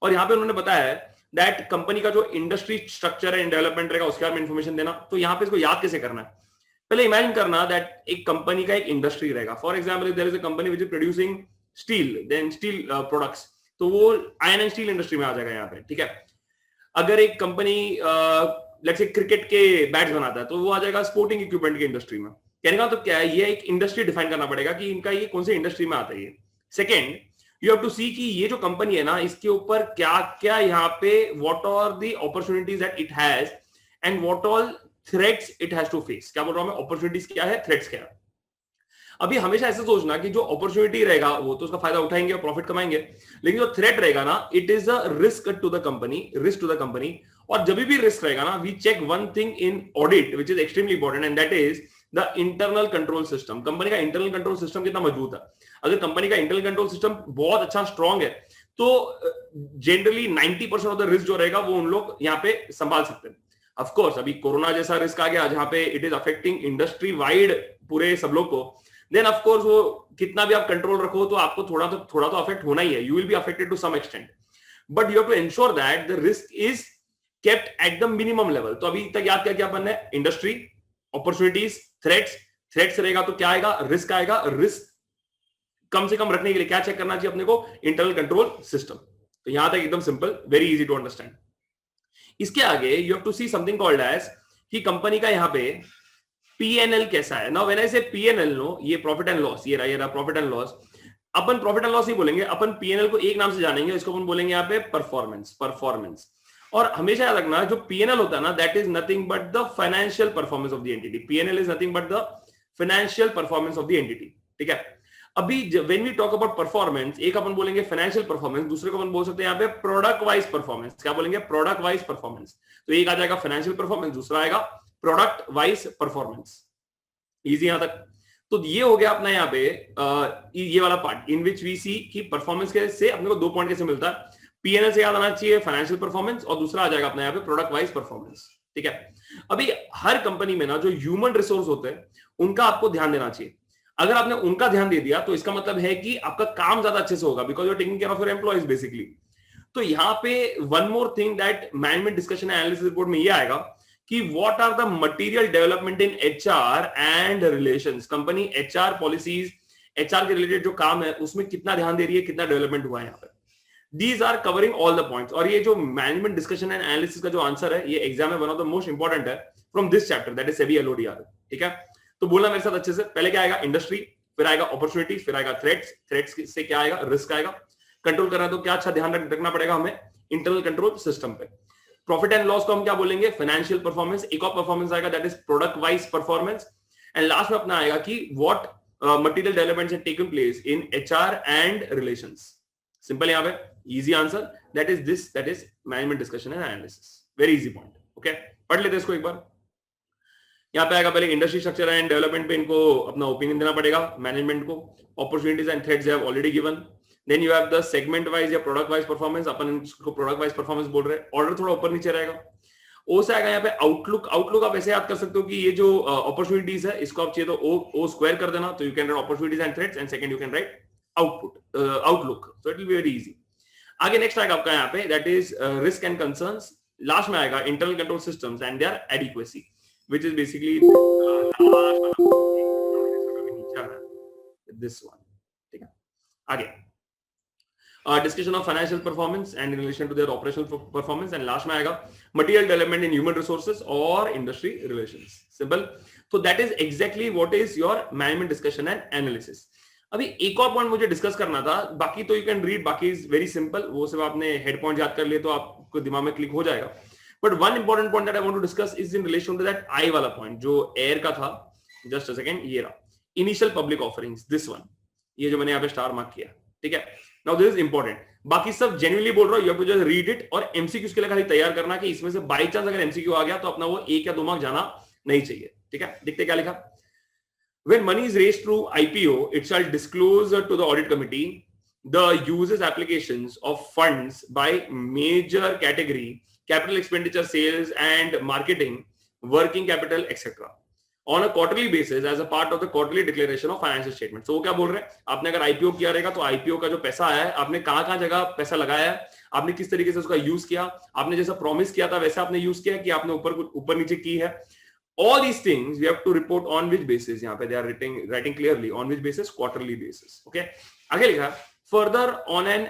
और यहाँ पे उन्होंने बताया है that company का जो industry structure and development रहेगा उसके बारे में इंफॉर्मेशन देना. तो यहाँ पे इसको याद कैसे करना है, पहले इमेजिन करना दैट एक कंपनी का एक इंडस्ट्री रहेगा. For example, there is a company which is producing steel, then steel products, तो वो आयरन एंड स्टील इंडस्ट्री में आ जाएगा यहाँ पे. ठीक है. अगर एक कंपनी लेट्स से क्रिकेट के बैट्स बनाता है, तो वो आ जाएगा स्पोर्टिंग इक्विपमेंट की इंडस्ट्री में. कहने का तो क्या है, ये एक इंडस्ट्री डिफाइन करना पड़ेगा कि इनका ये कौन सी इंडस्ट्री में आता है. सेकेंड, यू हैव टू सी कि ये जो कंपनी है ना, इसके ऊपर क्या क्या यहाँ पे what are the opportunities that it has and what all threats it has to face. क्या बोल रहा हूं मैं, अपॉर्चुनिटीज क्या है, थ्रेट्स क्या है. अभी हमेशा ऐसे सोचना कि जो अपॉर्चुनिटी रहेगा वो तो उसका फायदा उठाएंगे और प्रॉफिट कमाएंगे, लेकिन जो थ्रेट रहेगा ना, it is a risk to the company. और जब भी रिस्क रहेगा ना, we check one thing in audit which is extremely important, and that is the internal control system. Company का इंटरनल कंट्रोल सिस्टम कितना मजबूत है. अगर कंपनी का इंटरनल कंट्रोल सिस्टम बहुत अच्छा स्ट्रॉन्ग है, तो जनरली 90% ऑफ द रिस्क जो रहेगा वो उन लोग यहाँ पे संभाल सकते हैं. ऑफ कोर्स अभी कोरोना जैसा रिस्क आ गया जहां पे it is affecting industry wide पूरे सब लोग को, देन ऑफ कोर्स वो कितना भी आप कंट्रोल रखो तो आपको थोड़ा तो अफेक्ट होना ही है. You will be affected to some extent, but you have to ensure that the risk is kept at the minimum level. तो अभी तक याद क्या बनना है, इंडस्ट्री, अपॉर्चुनिटीज, थ्रेट्स रहेगा तो क्या आएगा, रिस्क आएगा. रिस्क कम से कम रखने के लिए क्या चेक करना चाहिए अपने को, इंटरनल कंट्रोल सिस्टम. तो यहां तक एकदम simple, very easy to understand. इसके आगे you have to see something called as कि कंपनी का यहाँ पे पीएनएल कैसा है. नाउ व्हेन आई से पीएनएल, नो, ये प्रॉफिट एंड लॉस, ये रहा profit and loss. Upon profit and loss नहीं बोलेंगे, अपन पीएनएल को एक नाम से जानेंगे, इसको अपन बोलेंगे यहाँ पे परफॉर्मेंस. और हमेशा याद रखना, जो पीएनएल होता है ना, that is nothing but the financial performance of the entity. PNL is nothing but the financial performance of the entity. ठीक है. अभी when we talk about performance, एक अपन बोलेंगे फाइनेंशियल परफॉर्मेंस, दूसरे को अपन बोल सकते हैं यहाँ पे प्रोडक्ट वाइज परफॉर्मेंस. क्या बोलेंगे, प्रोडक्ट वाइज परफॉर्मेंस. तो एक आ जाएगा फाइनेंशियल परफॉर्मेंस, दूसरा आएगा प्रोडक्ट वाइज परफॉर्मेंस. इजी यहां तक. तो ये हो गया अपना यहाँ पे ये वाला पार्ट इन विच वी सी कि परफॉर्मेंस के से अपने को 2 पॉइंट कैसे मिलता है. पीएनएल से याद आना चाहिए फाइनेंशियल परफॉर्मेंस, और दूसरा आ जाएगा अपना यहाँ पे प्रोडक्ट वाइज परफॉर्मेंस. ठीक है. अभी हर कंपनी में ना जो ह्यूमन रिसोर्स होते हैं उनका आपको ध्यान देना चाहिए. अगर आपने उनका ध्यान दे दिया तो इसका मतलब है कि आपका काम ज्यादा अच्छे से होगा, because you are taking care of your employees basically. तो यहाँ पे one more thing that management discussion analysis report में ये आएगा कि what are the material development in HR and relations. Company HR policies, HR के रिलेटेड जो काम है उसमें कितना ध्यान दे रही है, कितना डेवलपमेंट हुआ है यहाँ पे. These are covering all the points. और ये जो मैनेजमेंट डिस्कशन एंड एनालिसिस का जो आंसर है, ये एग्जाम में one of the most important है from this chapter, that is SEBI LODR. ठीक है. तो बोलना मेरे साथ अच्छे से. पहले क्या आएगा, इंडस्ट्री, फिर आएगा अपॉर्चुनिटीज, फिर आएगा थ्रेट्स से क्या आएगा, रिस्क आएगा. कंट्रोल करना है तो क्या अच्छा ध्यान रखना पड़ेगा हमें, इंटरनल कंट्रोल सिस्टम पे. प्रॉफिट एंड लॉस को हम क्या बोलेंगे, फाइनेंशियल परफॉर्मेंस. एक और परफॉर्मेंस आएगा that is product wise performance. And last में अपना आएगा कि what material developments have taken place in HR and relations. Simple यहाँ पे easy answer, that is this, that is management discussion and analysis. Very easy point. Okay, पढ़ लेते हैं इसको एक बार. यहाँ पे आएगा पहले इंडस्ट्री स्ट्रक्चर एंड डेवलपमेंट पे इनको अपना ओपिनियन देना पड़ेगा मैनेजमेंट को. Opportunities and threats they have already given. Then you have the segment wise या प्रोडक्ट वाइज परफॉर्मेंस, अपन इसको प्रोडक्ट वाइज परफॉर्मेंस बोल रहे हैं. ऑर्डर थोड़ा ऊपर नीचे रहेगा. ओ से आएगा यहाँ पे आउटलुक. आउटलुक आप ऐसे याद कर सकते हो कि ये जो अपॉर्चुनिटीज है इसको आप चाहिए तो ओ स्क्वायर कर देना, तो you can write opportunities and threats, and second you can write outlook. So it will be very easy. आगे नेक्स्ट आएगा आपका यहाँ पे that is risk and concerns. Last में आएगा internal control systems and their adequacy. which is basically this one. ठीक है, आगे discussion of financial performance and in relation to their operational performance, and last में आएगा material development in human resources or industry relations. Simple. So that is exactly what is your management discussion and analysis. अभी एक और point मुझे discuss करना था, बाकी तो यू कैन रीड, बाकी इज वेरी सिंपल, वो सब आपने हेड पॉइंट याद कर लिए तो आपको दिमाग में क्लिक हो जाएगा. But one important point that I want to discuss is in relation to that I वाला पॉइंट जो एयर का था. जस्ट अ सेकंड, ये रहा initial public offerings, this one, ये जो मैंने यहाँ पे स्टार मार्क किया. ठीक है, नाउ दिस इज इंपॉर्टेंट. बाकी सब जेन्युइनली बोल रहा हूँ, you have to just read it और एमसीक्यूज के लिए खाली तैयार करना कि इसमें से बाय चांस अगर एमसीक्यू आ गया तो अपना वो 1 या 2 मार्क जाना नहीं चाहिए. ठीक है, देखते क्या लिखा. When money is raised through IPO, it shall disclose to the audit committee the uses applications of funds by major category, capital expenditure, sales and marketing, working capital, etc. on a quarterly basis as a part of the quarterly declaration of financial statement. So वो क्या बोल रहे हैं, आपने अगर IPO किया रहेगा तो IPO का जो पैसा आया है, आपने कहाँ जगह पैसा लगाया है, आपने किस तरीके से उसका यूज किया, आपने जैसा प्रॉमिस किया था वैसा आपने यूज किया कि आपने ऊपर नीचे की है. All these things we have to report on which basis, यहाँ पे they are writing clearly on which basis, quarterly basis. Okay, आगे लिखा further on an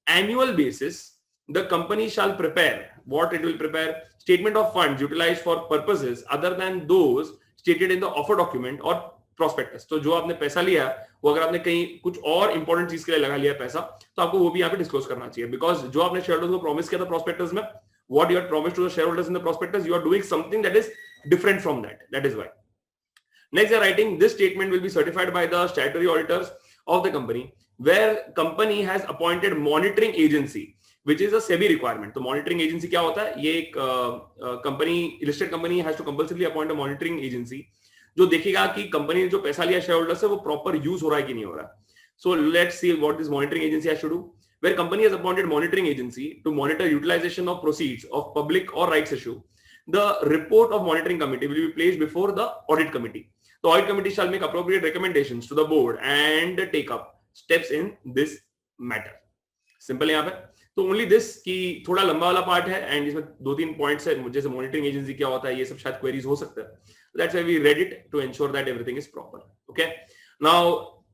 annual basis the company shall prepare, what it will prepare, statement of funds utilized for purposes other than those stated in the offer document or prospectus. तो जो आपने पैसा लिया वो अगर आपने कहीं कुछ और इंपॉर्टेंट चीज के लिए लगा लिया पैसा तो आपको वो भी यहाँ पे डिस्क्लोज करना चाहिए, बिकॉज जो आपने शेयरहोल्डर्स को प्रॉमिस किया था प्रोस्पेक्टस में, what you had promised to the shareholders in the prospectus, you are doing something that is different from that. That is why. Next, they are writing this statement will be certified by the statutory auditors of the company, where company has appointed monitoring agency, which is a SEBI requirement. तो monitoring agency क्या होता है? ये एक company, listed company has to compulsorily appoint a monitoring agency जो देखेगा कि company ने जो पैसा लिया शेयरहोल्डर से वो प्रॉपर यूज हो रहा है कि नहीं हो रहा. So let's see what this monitoring agency has to do. Where company has appointed monitoring agency to monitor utilization of proceeds of public or rights issue, the report of monitoring committee will be placed before the audit committee. The audit committee shall make appropriate recommendations to the board and take up steps in this matter. Simple यहाँ पे. तो only this कि थोड़ा लंबा वाला part है and इसमें 2-3 points है, जैसे मॉनिटरिंग एजेंसी क्या होता है ये सब शायद क्वेरीज हो सकता है. That's why we read it to ensure that everything is proper. Okay. Now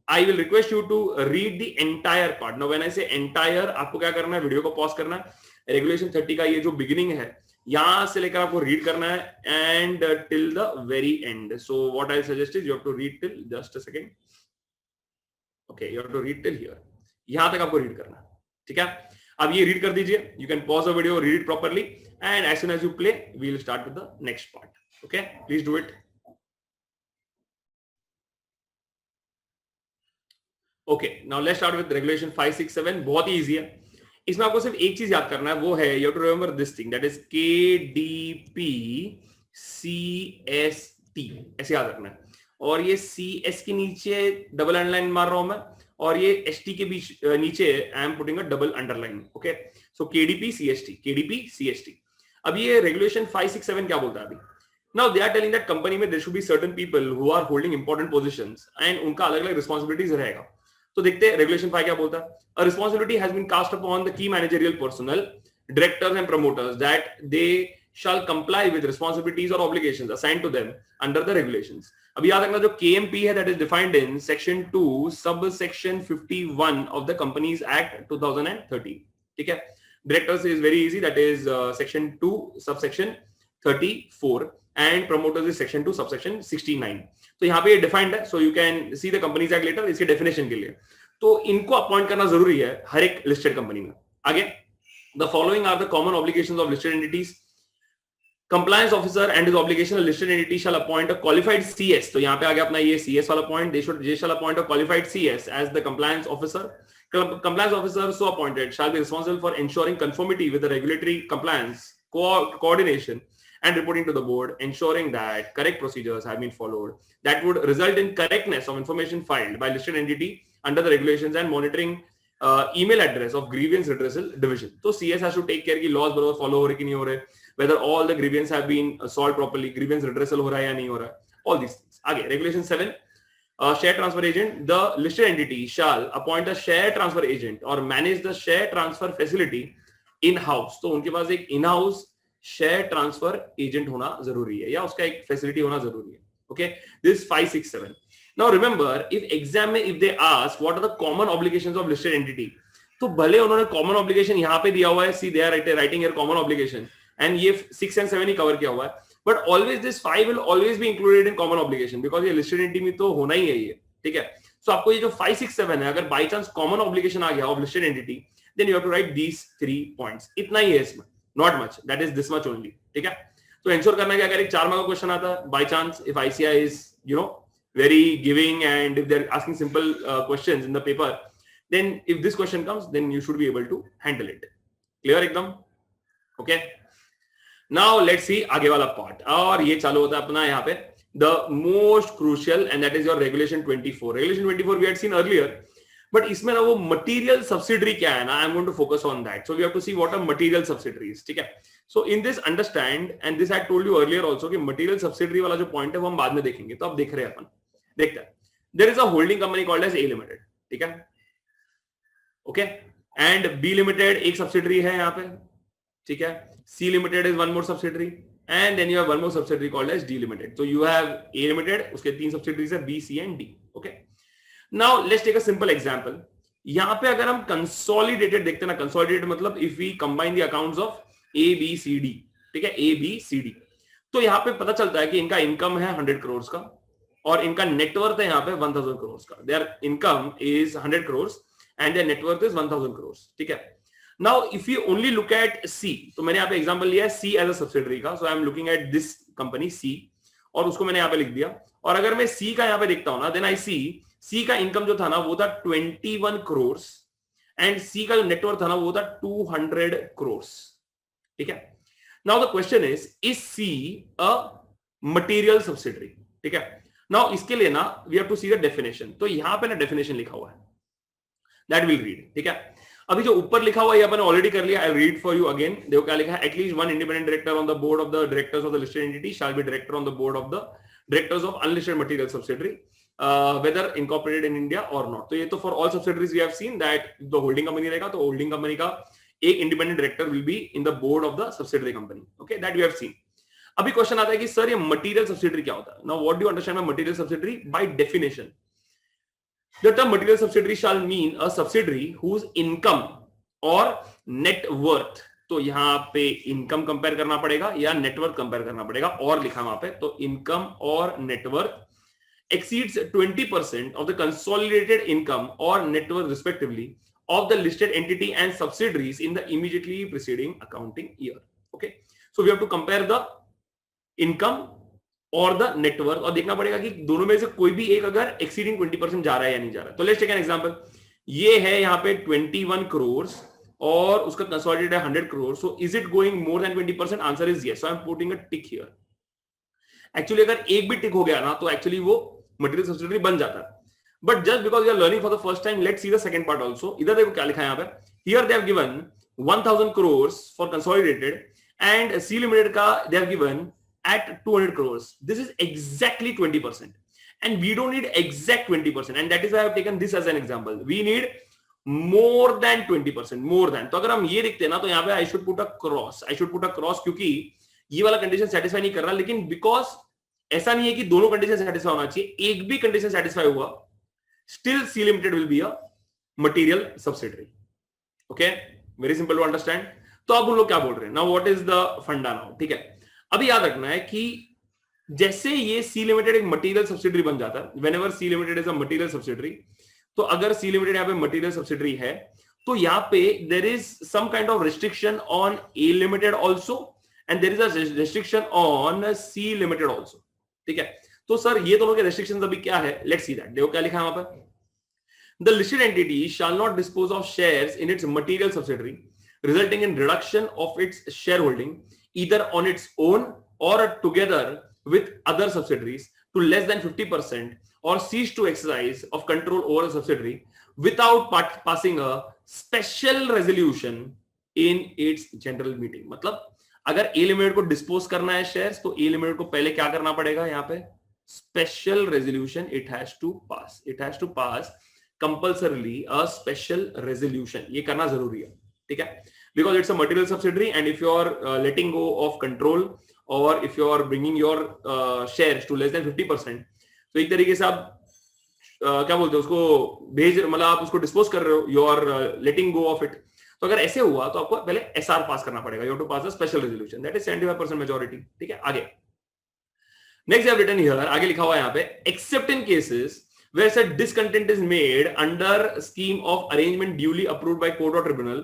I will request you to read the entire part. Now when I say entire, आपको क्या करना है, वीडियो को पॉज करना है, रेगुलेशन 30 का ये जो बिगिनिंग है यहां से लेकर आपको रीड करना है and till the very end. So what I suggest is you have to read till, just a second, okay, you have to read till here, यहां तक आपको रीड करना है. ठीक है, अब ये रीड कर दीजिए, you can pause the video, read it properly and as soon as you play we will start with the next part. Okay, please do it. Okay, now let's start with regulation 567. बहुत ही easy है, इसमें आपको सिर्फ एक चीज याद करना है, वो है you have to remember this thing, that is KDP CST, ऐसे याद रखना है. और ये CS के नीचे डबल अंडरलाइन मार रहा हूं मैं, और ये ST के बीच नीचे I am putting a double underline. Okay, so KDP CST. अब ये रेगुलेशन 567 क्या बोलता है अभी. Now they are telling that company में there should be certain people who are holding important positions and उनका अलग अलग रिस्पांसिबिलिटीज रहेगा. तो देखते हैं रेगुलेशन 5 क्या बोलता है. A responsibility has been cast upon the key managerial personnel, directors and promoters that they shall comply with responsibilities or obligations assigned to them under the regulations. अभी याद रखना जो KMP है that is defined in section 2 subsection 51 of the Companies Act 2013. ठीक है, directors is very easy, that is section 2 subsection 34 and promoters is section 2 subsection 69. तो यहाँ पे ये डिफाइंड है, so you can see the companies act later इसके definition के लिए. तो इनको अपॉइंट करना जरूरी है हर एक लिस्टेड कंपनी में. आगे, the following are the common obligations of listed entities. Compliance officer and his obligation listed entity shall appoint a qualified CS. तो यहाँ पे आ गया अपना ये CS वाला point, they shall appoint a qualified CS as the compliance officer. Compliance officer so appointed shall be responsible for ensuring conformity with the regulatory compliance, coordination and reporting to the board, ensuring that correct procedures have been followed that would result in correctness of information filed by listed entity under the regulations and monitoring email address of grievance redressal division. So CS has to take care कि laws बराबर follow हो रहे कि नहीं हो रहे, whether all the grievance have been solved properly, grievance redressal हो रहा है या नहीं हो रहा है, all these things. आगे regulation 7, share transfer agent. The listed entity shall appoint a share transfer agent or manage the share transfer facility in house. तो उनके पास एक in house share transfer agent होना जरूरी है या उसका एक फैसिलिटी होना जरूरी है. Okay, this 5, 6, 7. Now remember, if exam में if they ask what are the common obligations of listed entity, तो भले उन्होंने कॉमन ऑब्लिगेशन यहाँ पे दिया हुआ है, see they are writing here common obligation, and ये 6 and 7 ही कवर किया हुआ है, but always this 5 will always be included in common obligation, because ये लिस्टेड एंटिटी में तो होना ही है ये. ठीक है, सो आपको ये जो 5, 6, 7 है, अगर बाई चांस कॉमन ऑब्लिगेशन आ गया of listed entity, then you have to write these 3 points. इतना ही है इसमें, not much, that is this much only. ठीक है, तो एंश्योर करना है कि अगर एक 4 मार्क का क्वेश्चन आता है by chance, if ICI is very giving and if they're asking simple questions in the paper, then if this question comes, then you should be able to handle it. Clear ekdam? Okay, now let's see आगे वाला part. और ये चालू होता है अपना यहाँ पे the most crucial, and that is your regulation 24. Regulation 24 we had seen earlier, but इसमें ना वो material subsidiary क्या है ना, I'm going to focus on that. So we have to see what are material subsidiaries. ठीक है, so in this understand, and this I told you earlier also कि material subsidiary वाला जो point है वो हम बाद में देखेंगे. तो अब देख रहे हैं अपन, देखते हैं. There is a holding company called as A Limited. ठीक है, ओके, एंड B Limited एक सब्सिडरी है यहाँ पे. ठीक है, C Limited is one more subsidiary, and then you have one more subsidiary called as D Limited. So you have A Limited, उसके 3 subsidiaries है, B, C and D. Okay, now let's take a simple example. यहाँ पे अगर हम consolidated देखते हैं ना, consolidated मतलब if we combine the accounts of A, B, C, D. ठीक है, A, B, C, D, तो यहाँ पे पता चलता है कि इनका इनकम है 100 करोड़ का और इनका नेटवर्थ है यहाँ पे 1000 करोड़ का. There income is 100 crore and their net worth is 1000 crores. ठीक है, now if you only look at C, तो मैंने यहाँ पे एग्जांपल लिया है C as a subsidiary का, so I am looking at this company C, और उसको मैंने यहाँ पे लिख दिया. और अगर मैं C का यहाँ पे देखता हूँ ना, then I see C का इनकम जो था ना वो था 21 crores and C का जो नेटवर्थ था ना वो था 200 crores. ठीक है, now the question is C a material subsidiary? ठीक है, now इसके लिए ना we have to see the definition. तो यहाँ पे ना definition लिखा हुआ है, that will read. ठीक है, अभी जो ऊपर लिखा हुआ है अपन ऑलरेडी कर लिया. I read for you again. देखो क्या लिखा है, at least one independent director on the board of the directors of the listed entity shall be director on the board of the directors of unlisted material subsidiary whether incorporated in India और not. तो ये तो for all subsidiaries we have seen that the holding company रहेगा तो holding company का एक independent director will be in the board of the subsidiary company. Okay, that we have seen. अभी question आता है कि सर ये मटेरियल सब्सिडरी क्या होता है. Now what do you understand by material subsidiary? By definition the term material subsidiary shall mean a subsidiary whose income or net worth. तो यहाँ पे इनकम कंपेयर करना पड़ेगा या नेटवर्थ कंपेयर करना पड़ेगा, और लिखा वहां पे तो इनकम और net worth exceeds 20% of the consolidated income or net worth respectively of the listed entity and subsidiaries in the immediately preceding accounting year. Okay, so we have to compare the income और the network और देखना पड़ेगा कि दोनों में से कोई भी एक अगर एक्सीडिंग 20% जा रहा है या नहीं जा रहा है. तो लेट्स टेक एन एग्जांपल. ये है यहाँ पे 21 करोड़ और उसका कंसोलिडेटेड है 100 crore. So is it going more than 20%? Answer is yes. So I am putting a tick here. Actually अगर एक भी टिक हो गया ना तो एक्चुअली वो मटेरियल सब्सिडरी बन जाता है. But just because you are learning for the first time, let's see the second part also. इधर देखो क्या लिखा है यहाँ पे. Here they have given 1000 crore for consolidated and C limited का they have given at 200 crores. This is exactly 20%, and we don't need exact 20%, and that is why I have taken this as an example. We need more than 20%, more than. तो अगर हम ये देखते हैं ना तो यहाँ पे I should put a cross. I should put a cross क्योंकि ये वाला कंडीशन सेटिस्फाई नहीं कर रहा, लेकिन बिकॉज ऐसा नहीं है कि दोनों कंडीशन सेटिस्फाई होना चाहिए, एक भी कंडीशन सेटिस्फाई हुआ still C Limited will be a material subsidiary. Okay, very simple to understand. तो अब उन लोग क्या बोल रहे हैं now? What is the फंडा now? ठीक है, अभी याद रखना है कि जैसे ये सी लिमिटेड एक मटेरियल सब्सिडरी बन जाता है, whenever C limited is a material subsidiary, तो अगर सी लिमिटेड यहाँ पे मटेरियल सब्सिडरी है तो यहाँ पे there is some kind of restriction on A limited also and there is a restriction on C limited also. ठीक है, तो सर ये दोनों के रिस्ट्रिक्शंस अभी क्या है, लेट्स सी दैट. देखो क्या लिखा है वहां पर. The listed entity shell not dispose of shares in its material subsidiary resulting in reduction of its share holding either on its own or together with other subsidiaries to less than 50% or cease to exercise of control over a subsidiary without passing a special resolution in its general meeting. मतलब अगर A limited को dispose करना है shares तो A limited को पहले क्या करना पड़ेगा, यहाँ पे special resolution it has to pass. It has to pass compulsorily a special resolution. ये करना जरूरी है. ठीक है, because it's a material subsidiary, and if you are letting go of control or if you are bringing your shares to less than 50%, तो एक तरीके से आप क्या बोलते हैं उसको मतलब आप उसको डिस्पोज कर रहे हो, you are letting go of it. तो अगर ऐसे हुआ तो आपको पहले एसआर पास करना पड़ेगा. You have to pass a special resolution, that is 75% majority. ठीक है, आगे next I have written here, आगे लिखा हुआ है यहाँ पे, except in cases where such discontent is made under scheme of arrangement duly approved by court or tribunal,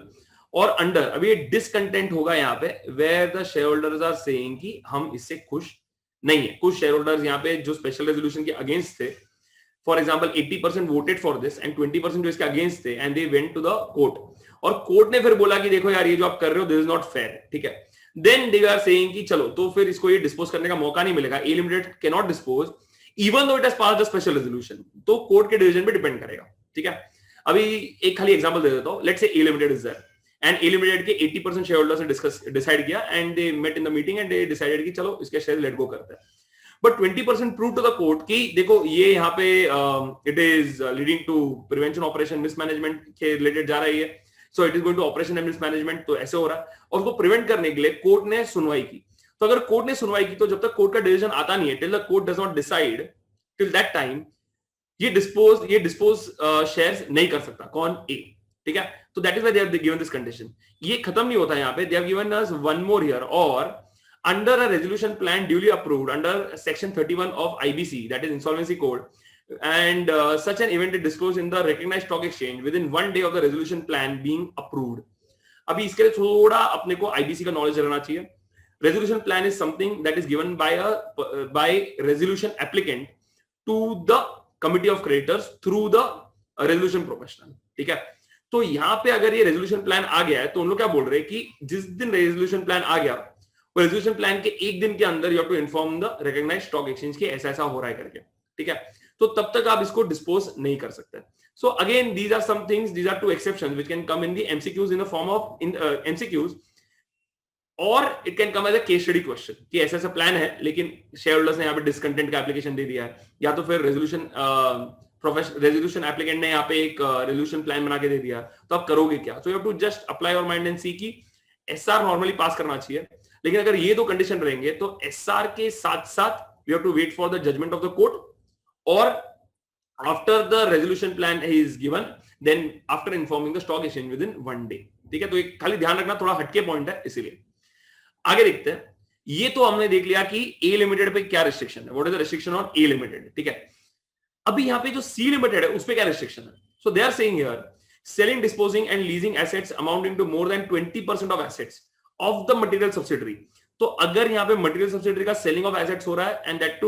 और अंडर अभी ये डिसकंटेंट होगा यहाँ पे where the shareholders are saying कि हम इससे खुश नहीं है. कुछ शेयर होल्डर्स यहाँ पे जो स्पेशल रेजोल्यूशन के अगेंस्ट थे, for example 80% voted for this and 20% जो इसके अगेंस्ट थे, and they went to the court, और कोर्ट ने फिर बोला कि देखो यार ये जो आप कर रहे हो दिस इज नॉट फेयर. ठीक है, देन दे आर सेइंग कि चलो तो फिर इसको ये डिस्पोज करने का मौका नहीं मिलेगा. A limited can not dispose even though it has passed the special resolution. तो कोर्ट के डिसीजन पे डिपेंड करेगा. ठीक है, अभी एक खाली एग्जांपल दे देता हूं. Let's say A limited is there and A limited के 80% शेयर होल्डर्स ने डिसाइड किया and they met in the meeting and they decided कि चलो इसके शेयर लेट गो करते हैं. But 20% prove to the court कि देखो ये यहाँ पे it is leading to prevention operation mismanagement के रिलेटेड जा रही है, so it is going to operation and mismanagement. तो ऐसे हो रहा है, और उसको प्रिवेंट करने के लिए कोर्ट ने सुनवाई की. तो अगर कोर्ट ने सुनवाई की तो जब तक कोर्ट का डिसीजन आता नहीं है, till the court does not decide, till that time ये डिस्पोज शेयर्स नहीं कर सकता. कौन? ए. ठीक है, तो that is why they have given this condition. ये खत्म नहीं होता यहाँ पे, दे have given us one more here, और under a resolution plan duly approved under section 31 of IBC, that is insolvency code, and such an event is disclosed in the recognized stock exchange within 1 day of the resolution plan being approved. अभी इसके लिए थोड़ा अपने को IBC का knowledge रहना चाहिए. Resolution plan is something that is given by resolution applicant to the committee of creditors through the resolution professional. ठीक है, तो यहाँ पे अगर ये रेजोल्यूशन प्लान आ गया है तो उन लोग क्या बोल रहे हैं कि जिस दिन रेजोल्यूशन प्लान आ गया, रेजोल्यूशन प्लान के एक दिन के अंदर you have to inform the recognized stock exchange कि ऐसा ऐसा हो रहा है करके. ठीक है, तो तब तक आप इसको डिस्पोज नहीं कर सकते. So again these are some things, these are two exceptions which can come in the MCQs in the form of MCQs, और it can come as a case study question कि ऐसा ऐसा प्लान है लेकिन share holders ने यहाँ पे discontent का एप्लीकेशन दे दिया है, या तो फिर रेजोल्यूशन एप्लीकेंट ने यहाँ पे एक रेजोल्यूशन प्लान बना के दे दिया, तो आप करोगे क्या? So you have to just apply your mind and see कि एसआर नॉर्मली पास करना चाहिए, लेकिन अगर ये दो कंडीशन रहेंगे तो एसआर के साथ साथ we have to wait for the judgment of the court, और after the resolution plan is given then after informing the stock exchange within 1 day. ठीक है, तो एक खाली ध्यान रखना, थोड़ा हटके पॉइंट है इसीलिए. आगे देखते हैं. ये तो हमने देख लिया कि ए लिमिटेड पे क्या रिस्ट्रिक्शन है, what is the restriction on A limited. ठीक है, अभी यहाँ पे जो सी लिमिटेड है उस पे क्या रिस्ट्रिक्शन है? So they are saying here selling, disposing and leasing assets amounting to more than 20% of assets of the material subsidiary. तो अगर यहाँ पे material subsidiary का selling of assets हो रहा है and that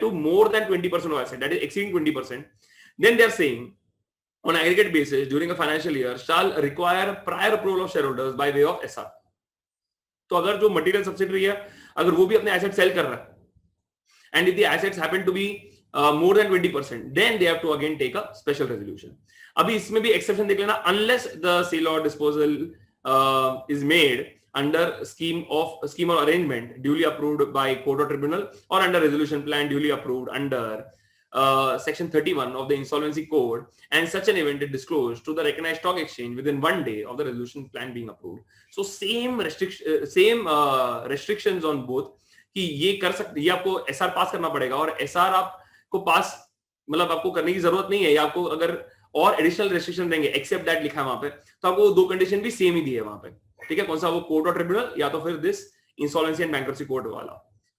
to more than 20% of assets, that is exceeding 20%, then they are saying on aggregate basis during a financial year shall require prior approval of shareholders by way of SR. तो अगर जो material subsidiary है अगर वो भी अपने assets sell कर रहा है and if the assets happen to be more than 20%, then they have to again take a special resolution. अभी इसमें भी एक्सेप्शन देख लेना, unless the sale or disposal is made under scheme or arrangement duly approved by court or tribunal, or under resolution plan duly approved under section 31 of the insolvency code, and such an event is disclosed to the recognized stock exchange within 1 day of the resolution plan being approved. So same restrictions on both कि ये कर सकते, ये आपको SR pass करना पड़ेगा, और SR आपको पास मतलब आपको करने की जरूरत नहीं है, या आपको अगर और एडिशनल रेस्ट्रिक्शन देंगे एक्सेप्ट दैट लिखा है वहां पे, तो आपको दो कंडीशन भी सेम ही दी है वहां पे. ठीक है, कौन सा? वो कोर्ट और ट्रिब्यूनल, या तो फिर this insolvency and bankruptcy court वाला.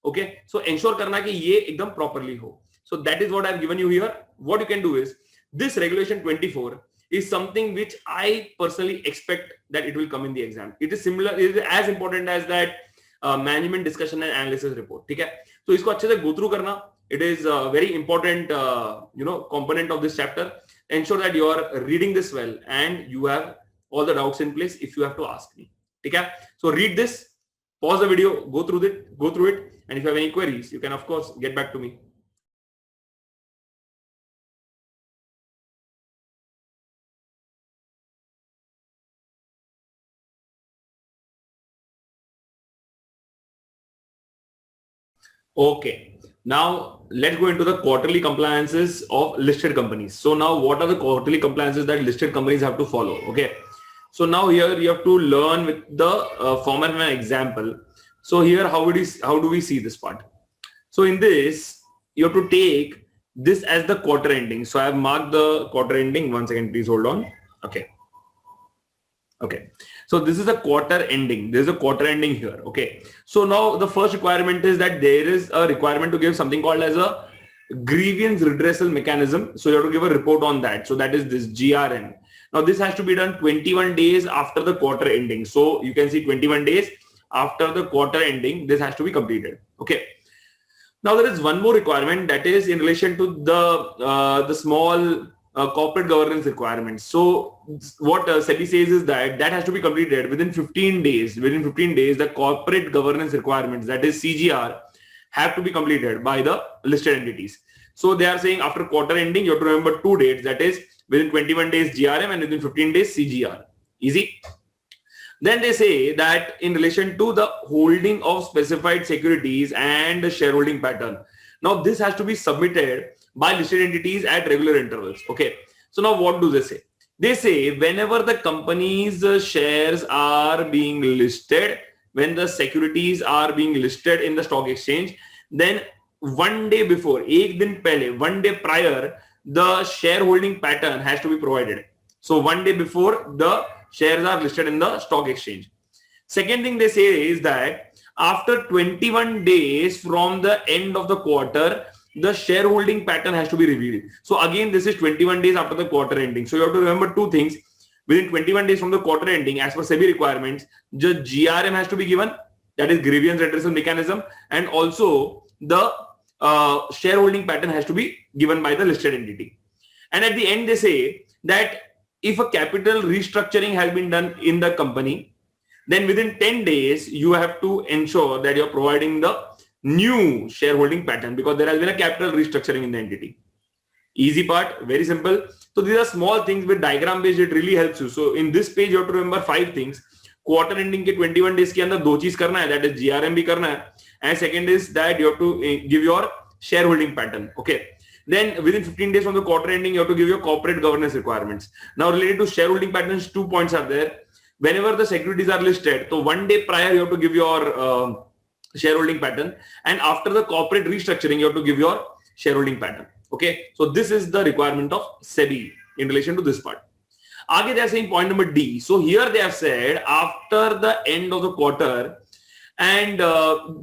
ओके, सो एंश्योर करना कि ये एकदम प्रॉपर्ली हो. सो that is what I have given you here. What you can do is this regulation 24 is something which I personally expect that it will come in the exam. It is similar, it is as important as that management discussion and analysis report. ठीक है, तो इसको अच्छे से go through करना. It is a very important component of this chapter. Ensure that you are reading this well and you have all the doubts in place if you have to ask me. ठीक है, so read this, pause the video, go through it, and if you have any queries, you can of course get back to me. Okay, now let's go into the quarterly compliances of listed companies. So now what are the quarterly compliances that listed companies have to follow? Okay, So now here you have to learn with the format of an example. So here how do we see this part? So in this, you have to take this as the quarter ending. So I have marked the quarter ending. 1 second, please hold on. Okay. Okay. So this is a quarter ending. There's a quarter ending here. Okay. So now the first requirement is that there is a requirement to give something called as a grievance redressal mechanism. So you have to give a report on that. So that is this GRM. Now this has to be done 21 days after the quarter ending. So you can see 21 days after the quarter ending, this has to be completed. Okay. Now there is one more requirement, that is in relation to the small corporate governance requirements. So what SEBI says is that has to be completed within 15 days. Within 15 days, the corporate governance requirements, that is CGR, have to be completed by the listed entities. So they are saying after quarter ending, you have to remember 2 dates, that is within 21 days GRM and within 15 days CGR. Easy. Then they say that in relation to the holding of specified securities and the shareholding pattern. Now this has to be submitted by listed entities at regular intervals. Okay. So now what do they say? They say whenever the company's shares are being listed, when the securities are being listed in the stock exchange, then 1 day before, ek din pehle, 1 day prior, the shareholding pattern has to be provided. So 1 day before the shares are listed in the stock exchange. Second thing they say is that after 21 days from the end of the quarter, the shareholding pattern has to be revealed. So again, this is 21 days after the quarter ending. So you have to remember 2 things. Within 21 days from the quarter ending, as per SEBI requirements, the GRM has to be given, that is grievance redressal mechanism, and also the shareholding pattern has to be given by the listed entity. And at the end, they say that if a capital restructuring has been done in the company, then within 10 days, you have to ensure that you're providing the new shareholding pattern, because there has been a capital restructuring in the entity. Easy part, very simple. So these are small things with diagram based, it really helps you. So in this page, you have to remember 5 things. Quarter ending ke 21 days ke andar 2 cheez karna hai, that is GRM bhi karna hai. And second is that you have to give your shareholding pattern. Okay. Then within 15 days from the quarter ending, you have to give your corporate governance requirements. Now related to shareholding patterns, 2 points are there. Whenever the securities are listed, so 1 day prior, you have to give your shareholding pattern. And after the corporate restructuring, you have to give your shareholding pattern. Okay. So this is the requirement of SEBI in relation to this part. Again, they are saying point number D. So here they have said after the end of the quarter, and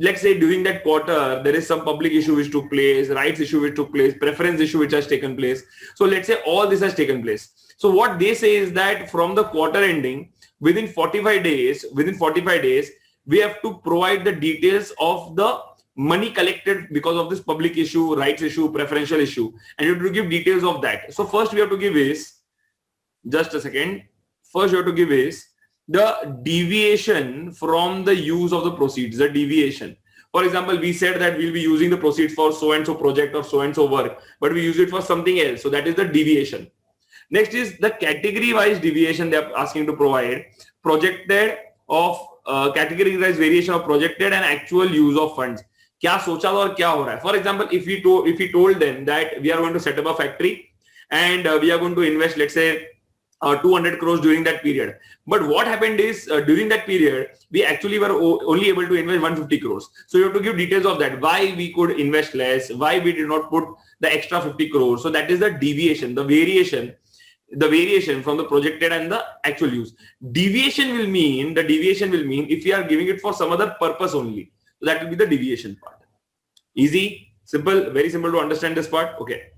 let's say during that quarter, there is some public issue which took place, rights issue which took place, preference issue which has taken place. So let's say all this has taken place. So what they say is that from the quarter ending, within 45 days, we have to provide the details of the money collected because of this public issue, rights issue, preferential issue, and you have to give details of that. So first we have to give is, just a second, first you have to give is the deviation from the use of the proceeds, the deviation. For example, we said that we'll be using the proceeds for so-and-so project or so-and-so work, but we use it for something else. So that is the deviation. Next is the category-wise deviation they are asking to provide, projected of category-wise variation of projected and actual use of funds. क्या सोचा था और क्या हो रहा है? For example, if we told them that we are going to set up a factory and we are going to invest, let's say, 200 crores during that period. But what happened is during that period, we actually were only able to invest 150 crores. So you have to give details of that, why we could invest less, why we did not put the extra 50 crores. So that is the deviation, the variation from the projected and the actual use. Deviation will mean if we are giving it for some other purpose only. So that will be the deviation part. Easy, simple, very simple to understand this part. Okay.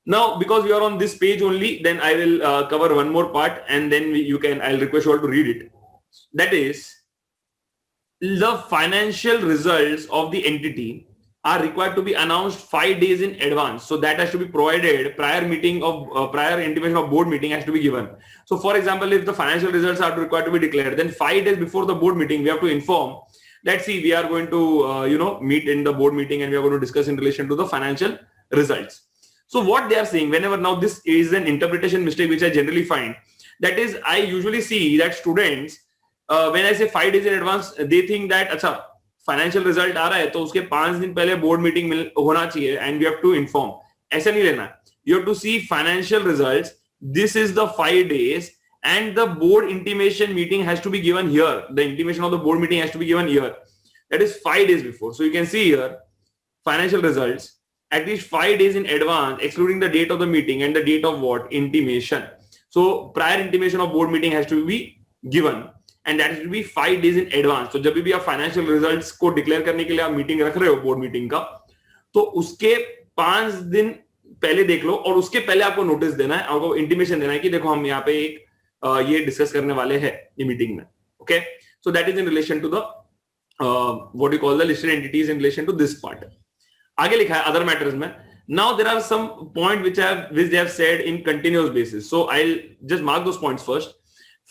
Now, because we are on this page only, then I will cover one more part and then I'll request you all to read it. That is, the financial results of the entity are required to be announced 5 days in advance. So that has to be provided, prior intimation of board meeting has to be given. So for example, if the financial results are required to be declared, then 5 days before the board meeting, we have to inform, let's see, we are going to, meet in the board meeting and we are going to discuss in relation to the financial results. So what they are saying, whenever, now this is an interpretation mistake which I generally find, that is, I usually see that students, when I say 5 days in advance, they think that, अच्छा, financial result आ रहा है, तो उसके 5 दिन पहले board meeting होना चाहिए and we have to inform. ऐसा नहीं लेना. You have to see financial results. This is the 5 days and the board intimation meeting has to be given here. The intimation of the board meeting has to be given here. That is 5 days before. So you can see here, financial results, at least 5 days in advance, excluding the date of the meeting and the date of what? Intimation. So prior intimation of board meeting has to be given, and that has to be 5 days in advance. So जब भी आप financial results को declare करने के लिए आप meeting रख रहे हो board meeting का, तो उसके 5 दिन पहले देख लो और उसके पहले आपको नोटिस देना है, आपको इंटीमेशन देना है कि देखो हम यहाँ पे एक ये डिस्कस करने वाले हैं ये मीटिंग में. Okay, so that is in relation to the what you call the listed entities in relation to this part. आगे लिखा है अदर मैटर्स में. Now there are some point which they have said in continuous basis, so I will just mark those points first.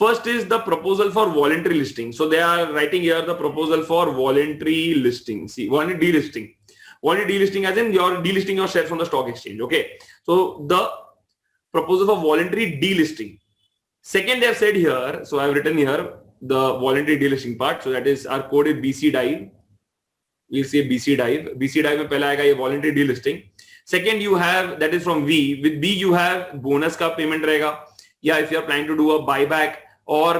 First is the proposal for voluntary listing. So they are writing here the proposal for voluntary listing. See, voluntary delisting. Voluntary delisting as in you're delisting your shares from the stock exchange. Okay. So the proposal for voluntary delisting. Second, they have said here, so I have written here the voluntary delisting part. So that is our code is BC Dive. We'll say BC Dive. BC Dive में पहला आएगा ये voluntary delisting. Second, you have, that is from V. With B, you have bonus का payment रहेगा. Yeah, if you are planning to do a buyback, or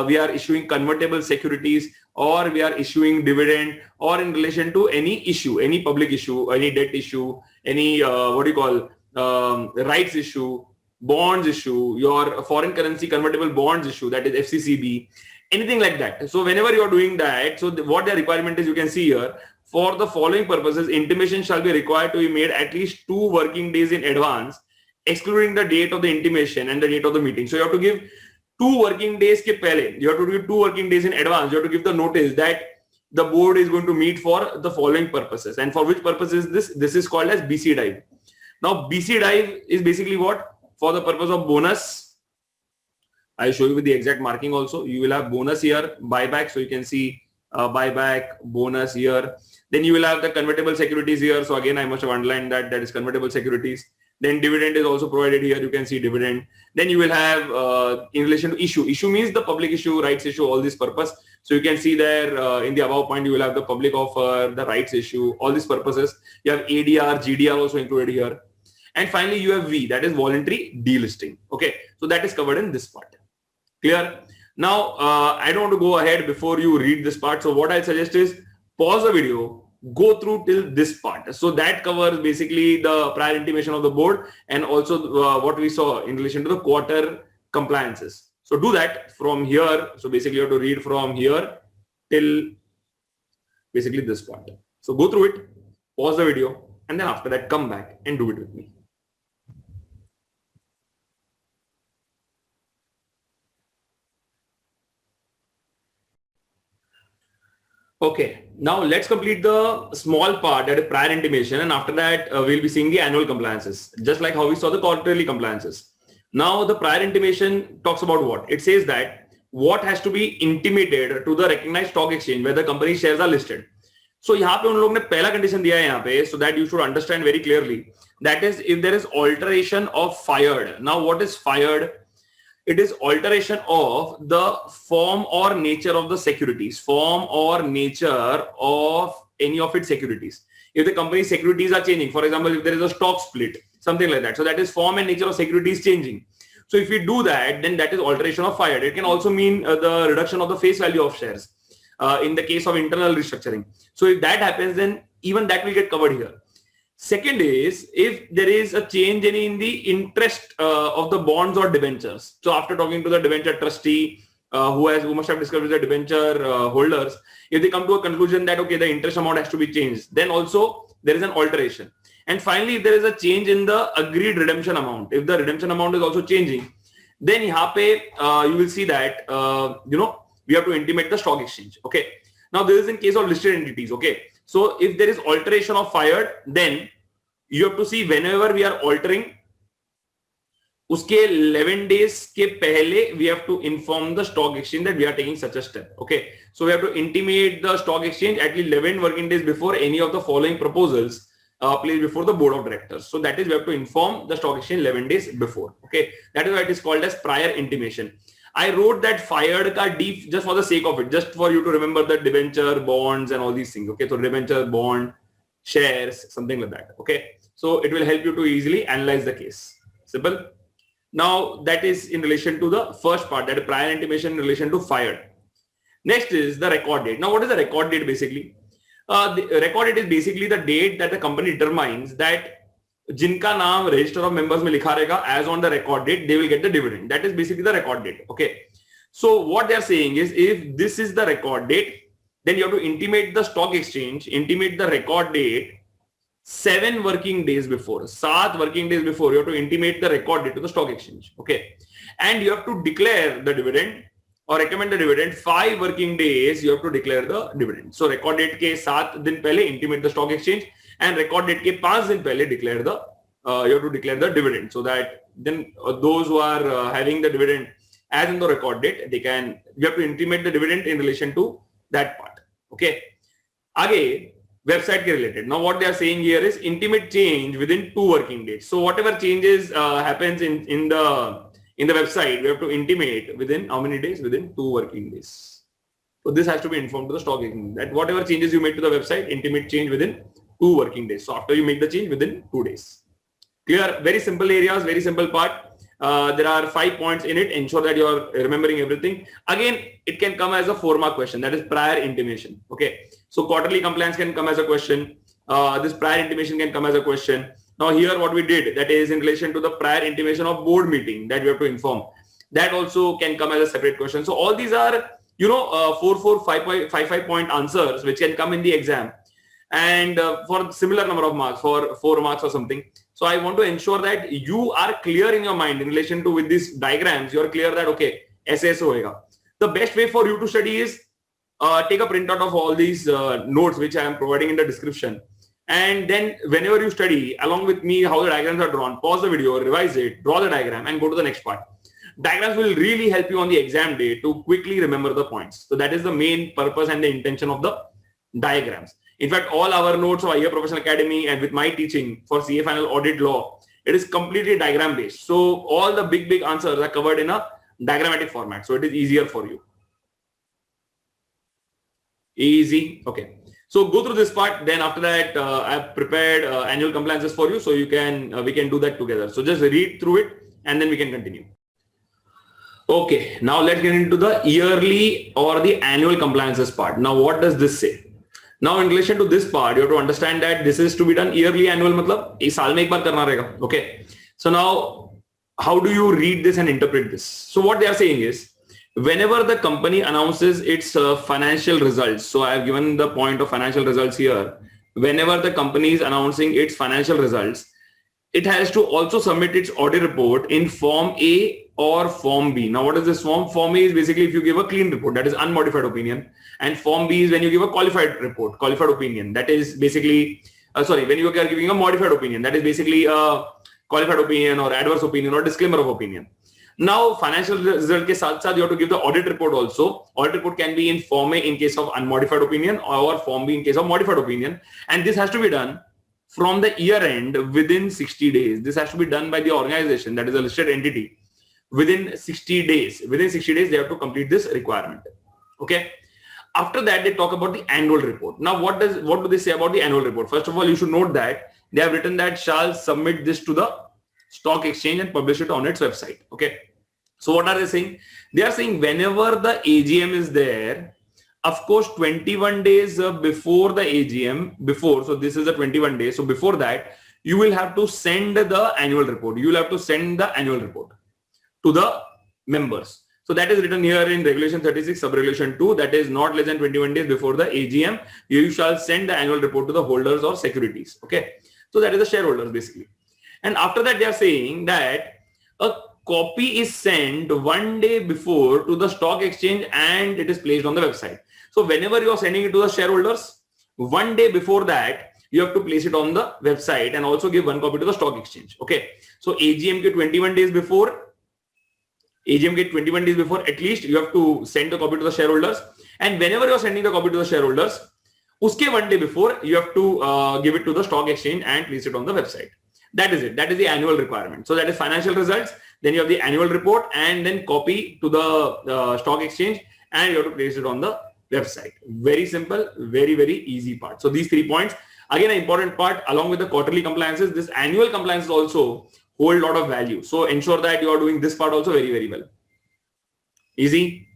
we are issuing convertible securities, or we are issuing dividend, or in relation to any issue, any public issue, any debt issue, any what do you call rights issue, bonds issue, your foreign currency convertible bonds issue, that is FCCB, anything like that. So whenever you are doing that, so what the requirement is, you can see here, for the following purposes, intimation shall be required to be made at least 2 working days in advance, excluding the date of the intimation and the date of the meeting. So you have to give 2 working days के पहले, you have to give 2 working days in advance. You have to give the notice that the board is going to meet for the following purposes. And for which purpose is this? This is called as BC Dive. Now BC Dive is basically what? For the purpose of bonus. I'll show you with the exact marking also. You will have bonus here, buyback. So you can see buyback, bonus here. Then you will have the convertible securities here. So again, I must have underlined that is convertible securities. Then dividend is also provided here. You can see dividend. Then you will have in relation to issue. Issue means the public issue, rights issue, all this purpose. So you can see there in the above point, you will have the public offer, the rights issue, all these purposes. You have ADR, GDR also included here. And finally, you have V, that is voluntary delisting. Okay, so that is covered in this part. Clear? Now, I don't want to go ahead before you read this part. So what I'll suggest is pause the video, go through till this part. So that covers basically the prior intimation of the board and also what we saw in relation to the quarter compliances. So do that from here. So basically you have to read from here till basically this part. So go through it, pause the video, and then after that come back and do it with me. Okay, now let's complete the small part, that is prior intimation, and after that we'll be seeing the annual compliances, just like how we saw the quarterly compliances. Now the prior intimation talks about what? It says that what has to be intimated to the recognized stock exchange where the company shares are listed. So यहाँ पे उन लोगों ने पहला condition दिया है यहाँ पे, so that you should understand very clearly. That is, if there is alteration of fired. Now what is fired? It is alteration of the form or nature of the securities, form or nature of any of its securities. If the company's securities are changing, for example, if there is a stock split, something like that. So that is form and nature of securities changing. So if we do that, then that is alteration of fired. It can also mean the reduction of the face value of shares in the case of internal restructuring. So if that happens, then even that will get covered here. Second is if there is a change in the interest of the bonds or debentures. So after talking to the debenture trustee who must have discussed with the debenture holders, if they come to a conclusion that okay, the interest amount has to be changed, then also there is an alteration. And finally, if there is a change in the agreed redemption amount, if the redemption amount is also changing, then यहाँ पे you will see that we have to intimate the stock exchange. Okay. Now this is in case of listed entities. Okay. So if there is alteration of fired, then you have to see whenever we are altering, उसके 11 days के पहले we have to inform the stock exchange that we are taking such a step. Okay. So we have to intimate the stock exchange at least 11 working days before any of the following proposals placed before the board of directors. So that is, we have to inform the stock exchange 11 days before. Okay. That is why it is called as prior intimation. I wrote that fired ka deep just for the sake of it, just for you to remember the debenture, bonds and all these things. Okay. So debenture, bond, shares, something like that. Okay. So it will help you to easily analyze the case. Simple. Now that is in relation to the first part, that is prior intimation in relation to fired. Next is the record date. Now what is the record date basically? The record date is basically the date that the company determines that जिनका नाम register of members में लिखा रहेगा as on the record date, they will get the dividend. That is basically the record date. Okay. So what they are saying is, if this is the record date, then you have to intimate the stock exchange, intimate the record date 7 working days before. 7 working days before, you have to intimate the record date to the stock exchange. Okay. And you have to declare the dividend or recommend the dividend 5 working days. You have to declare the dividend. So record date के 7 दिन पहले intimate the stock exchange, and record date के 5 दिन पहले declare the you have to declare the dividend, so that then those who are having the dividend as in the record date, they can, you have to intimate the dividend in relation to that part. Okay. आगे website के related. Now what they are saying here is intimate change within 2 working days. So whatever changes happens in the website, we have to intimate within how many days? Within 2 working days. So this has to be informed to the stock exchange that whatever changes you made to the website, intimate change within 2 working days. So after you make the change within 2 days. Clear? Very simple areas, very simple part. There are 5 points in it. Ensure that you are remembering everything. Again, it can come as a 4-mark question. That is prior intimation. Okay. So quarterly compliance can come as a question. This prior intimation can come as a question. Now here what we did, that is in relation to the prior intimation of board meeting that we have to inform. That also can come as a separate question. So all these are, 5 point answers which can come in the exam. And for similar number of marks, for 4 marks or something. So I want to ensure that you are clear in your mind in relation to with these diagrams. You are clear that, okay, SS hoega. The best way for you to study is take a printout of all these notes which I am providing in the description. And then whenever you study along with me how the diagrams are drawn, pause the video, revise it, draw the diagram and go to the next part. Diagrams will really help you on the exam day to quickly remember the points. So that is the main purpose and the intention of the diagrams. In fact, all our notes of IAS Professional Academy and with my teaching for CA Final Audit Law, it is completely diagram based. So all the big answers are covered in a diagrammatic format. So it is easier for you. Easy. Okay. So go through this part. Then after that, I've prepared annual compliances for you. So you can, we can do that together. So just read through it and then we can continue. Okay. Now let's get into the yearly or the annual compliances part. Now, what does this say? Now, in relation to this part, you have to understand that this is to be done yearly, annual, मतलब एक साल में एक बार करना रहेगा. Okay. So now, how do you read this and interpret this? So what they are saying is, whenever the company announces its financial results, so I have given the point of financial results here. Whenever the company is announcing its financial results, it has to also submit its audit report in Form A or Form B. Now, what is this form? Form A is basically if you give a clean report, that is unmodified opinion. And Form B is when you give a qualified report, qualified opinion. That is basically, when you are giving a modified opinion, that is basically a qualified opinion or adverse opinion or disclaimer of opinion. Now, financial result ke saath saath you have to give the audit report also. Audit report can be in Form A in case of unmodified opinion or Form B in case of modified opinion. And this has to be done from the year end within 60 days. This has to be done by the organization, that is a listed entity, within 60 days. Within 60 days, they have to complete this requirement. Okay. After that, they talk about the annual report. Now, what do they say about the annual report? First of all, you should note that they have written that shall submit this to the stock exchange and publish it on its website. Okay. So what are they saying? They are saying whenever the AGM is there, of course, 21 days before the AGM, so this is a 21 days. So before that, you will have to send the annual report. You will have to send the annual report to the members. So that is written here in Regulation 36, Sub-Regulation 2, that is not less than 21 days before the AGM, you shall send the annual report to the holders or securities. Okay. So that is the shareholders basically. And after that, they are saying that a copy is sent 1 day before to the stock exchange and it is placed on the website. So whenever you are sending it to the shareholders, 1 day before that, you have to place it on the website and also give 1 copy to the stock exchange. Okay. So AGM get 21 days before, at least you have to send the copy to the shareholders. And whenever you are sending the copy to the shareholders, uske 1 day before, you have to give it to the stock exchange and place it on the website. That is it. That is the annual requirement. So that is financial results. Then you have the annual report and then copy to the stock exchange and you have to place it on the website. Very simple, very easy part. So these 3 points, again, an important part along with the quarterly compliances. This annual compliance also whole lot of value. So ensure that you are doing this part also very, very well. Easy.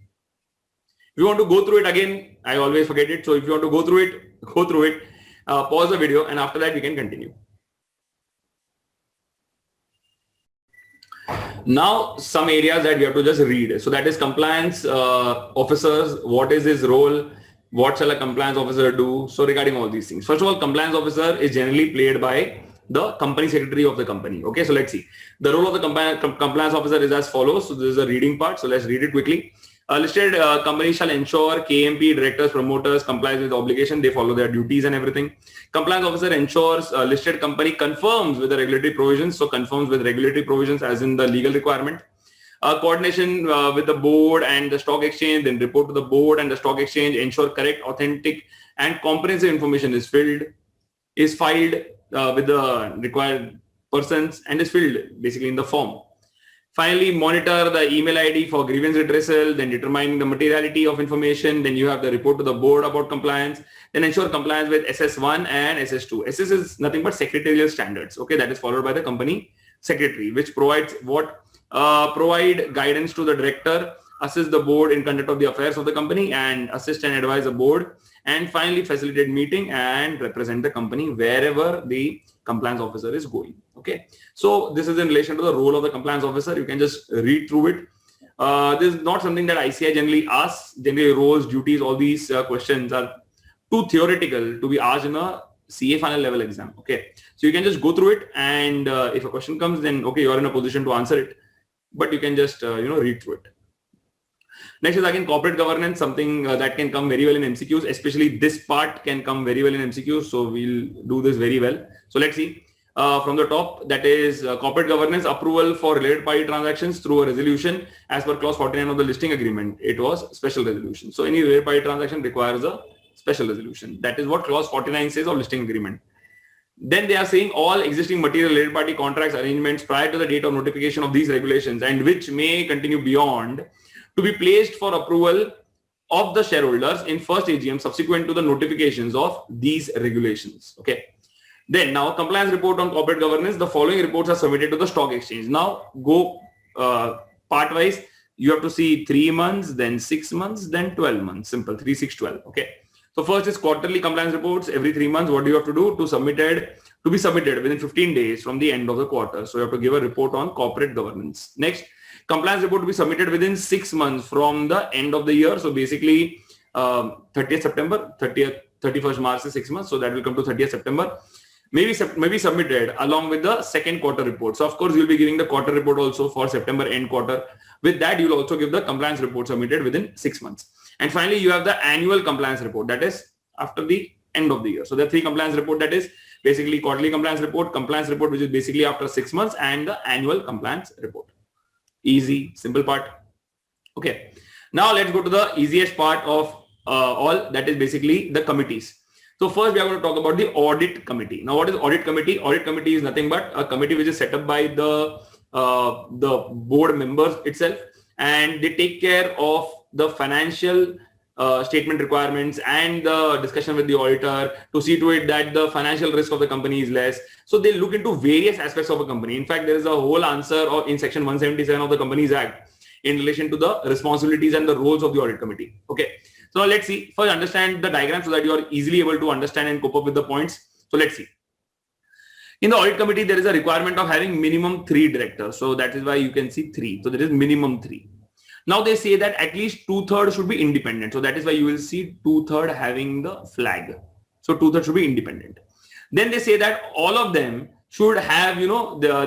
If you want to go through it again, I always forget it. So if you want to go through it, go through it. Pause the video, and after that we can continue. Now, some areas that we have to just read. So that is compliance officers. What is his role? What shall a compliance officer do? So regarding all these things, first of all, compliance officer is generally played by the company secretary of the company. Okay, so let's see. The role of the compliance officer is as follows. So this is a reading part. So let's read it quickly. Listed company shall ensure KMP, directors, promoters complies with the obligation. They follow their duties and everything. Compliance officer ensures listed company conforms with the regulatory provisions. So conforms with regulatory provisions as in the legal requirement. Coordination with the board and the stock exchange, then report to the board and the stock exchange, ensure correct, authentic and comprehensive information is filed with the required persons and is filled basically in the form. Finally, monitor the email ID for grievance redressal, then determine the materiality of information. Then you have the report to the board about compliance, then ensure compliance with SS1 and SS2. SS is nothing but secretarial standards. Okay, that is followed by the company secretary, which provides what? Provide guidance to the director, assist the board in conduct of the affairs of the company, and assist and advise the board. And finally, facilitate meeting and represent the company wherever the compliance officer is going. Okay, so this is in relation to the role of the compliance officer. You can just read through it. This is not something that ICAI generally asks. Generally, roles, duties, all these questions are too theoretical to be asked in a CA final level exam. Okay, so you can just go through it, and if a question comes, then okay, you are in a position to answer it. But you can just read through it. Next is again corporate governance, something that can come very well in MCQs, especially this part can come very well in MCQs. So we'll do this very well. So let's see from the top, that is corporate governance, approval for related party transactions through a resolution as per clause 49 of the listing agreement. It was special resolution. So any related party transaction requires a special resolution. That is what clause 49 says of listing agreement. Then they are saying all existing material related party contracts, arrangements prior to the date of notification of these regulations and which may continue beyond to be placed for approval of the shareholders in first AGM subsequent to the notifications of these regulations. Okay. Then now compliance report on corporate governance. The following reports are submitted to the stock exchange. Now go part wise. You have to see 3 months, then 6 months, then 12 months. Simple 3, 6, 12. Okay. So first is quarterly compliance reports every 3 months. What do you have to do? To be submitted within 15 days from the end of the quarter. So you have to give a report on corporate governance. Next, compliance report to be submitted within 6 months from the end of the year. So basically 30th September, 31st March is 6 months. So that will come to 30th September. Maybe submitted along with the second quarter report. So of course you'll be giving the quarter report also for September end quarter. With that, you'll also give the compliance report submitted within 6 months. And finally, you have the annual compliance report, that is after the end of the year. So the 3 compliance report, that is basically quarterly compliance report, which is basically after 6 months, and the annual compliance report. Easy, simple part. Okay. Now let's go to the easiest part of all, that is basically the committees. So first we are going to talk about the audit committee. Now what is audit committee? Audit committee is nothing but a committee which is set up by the board members itself, and they take care of the financial statement requirements and the discussion with the auditor to see to it that the financial risk of the company is less. So they look into various aspects of a company. In fact, there is a whole answer in section 177 of the Companies Act in relation to the responsibilities and the roles of the audit committee. Okay. So let's see. First, understand the diagram so that you are easily able to understand and cope up with the points. So let's see. In the audit committee, there is a requirement of having minimum 3 directors. So that is why you can see 3. So there is minimum 3. Now they say that at least 2/3 should be independent. So that is why you will see 2/3 having the flag. So 2/3 should be independent. Then they say that all of them should have,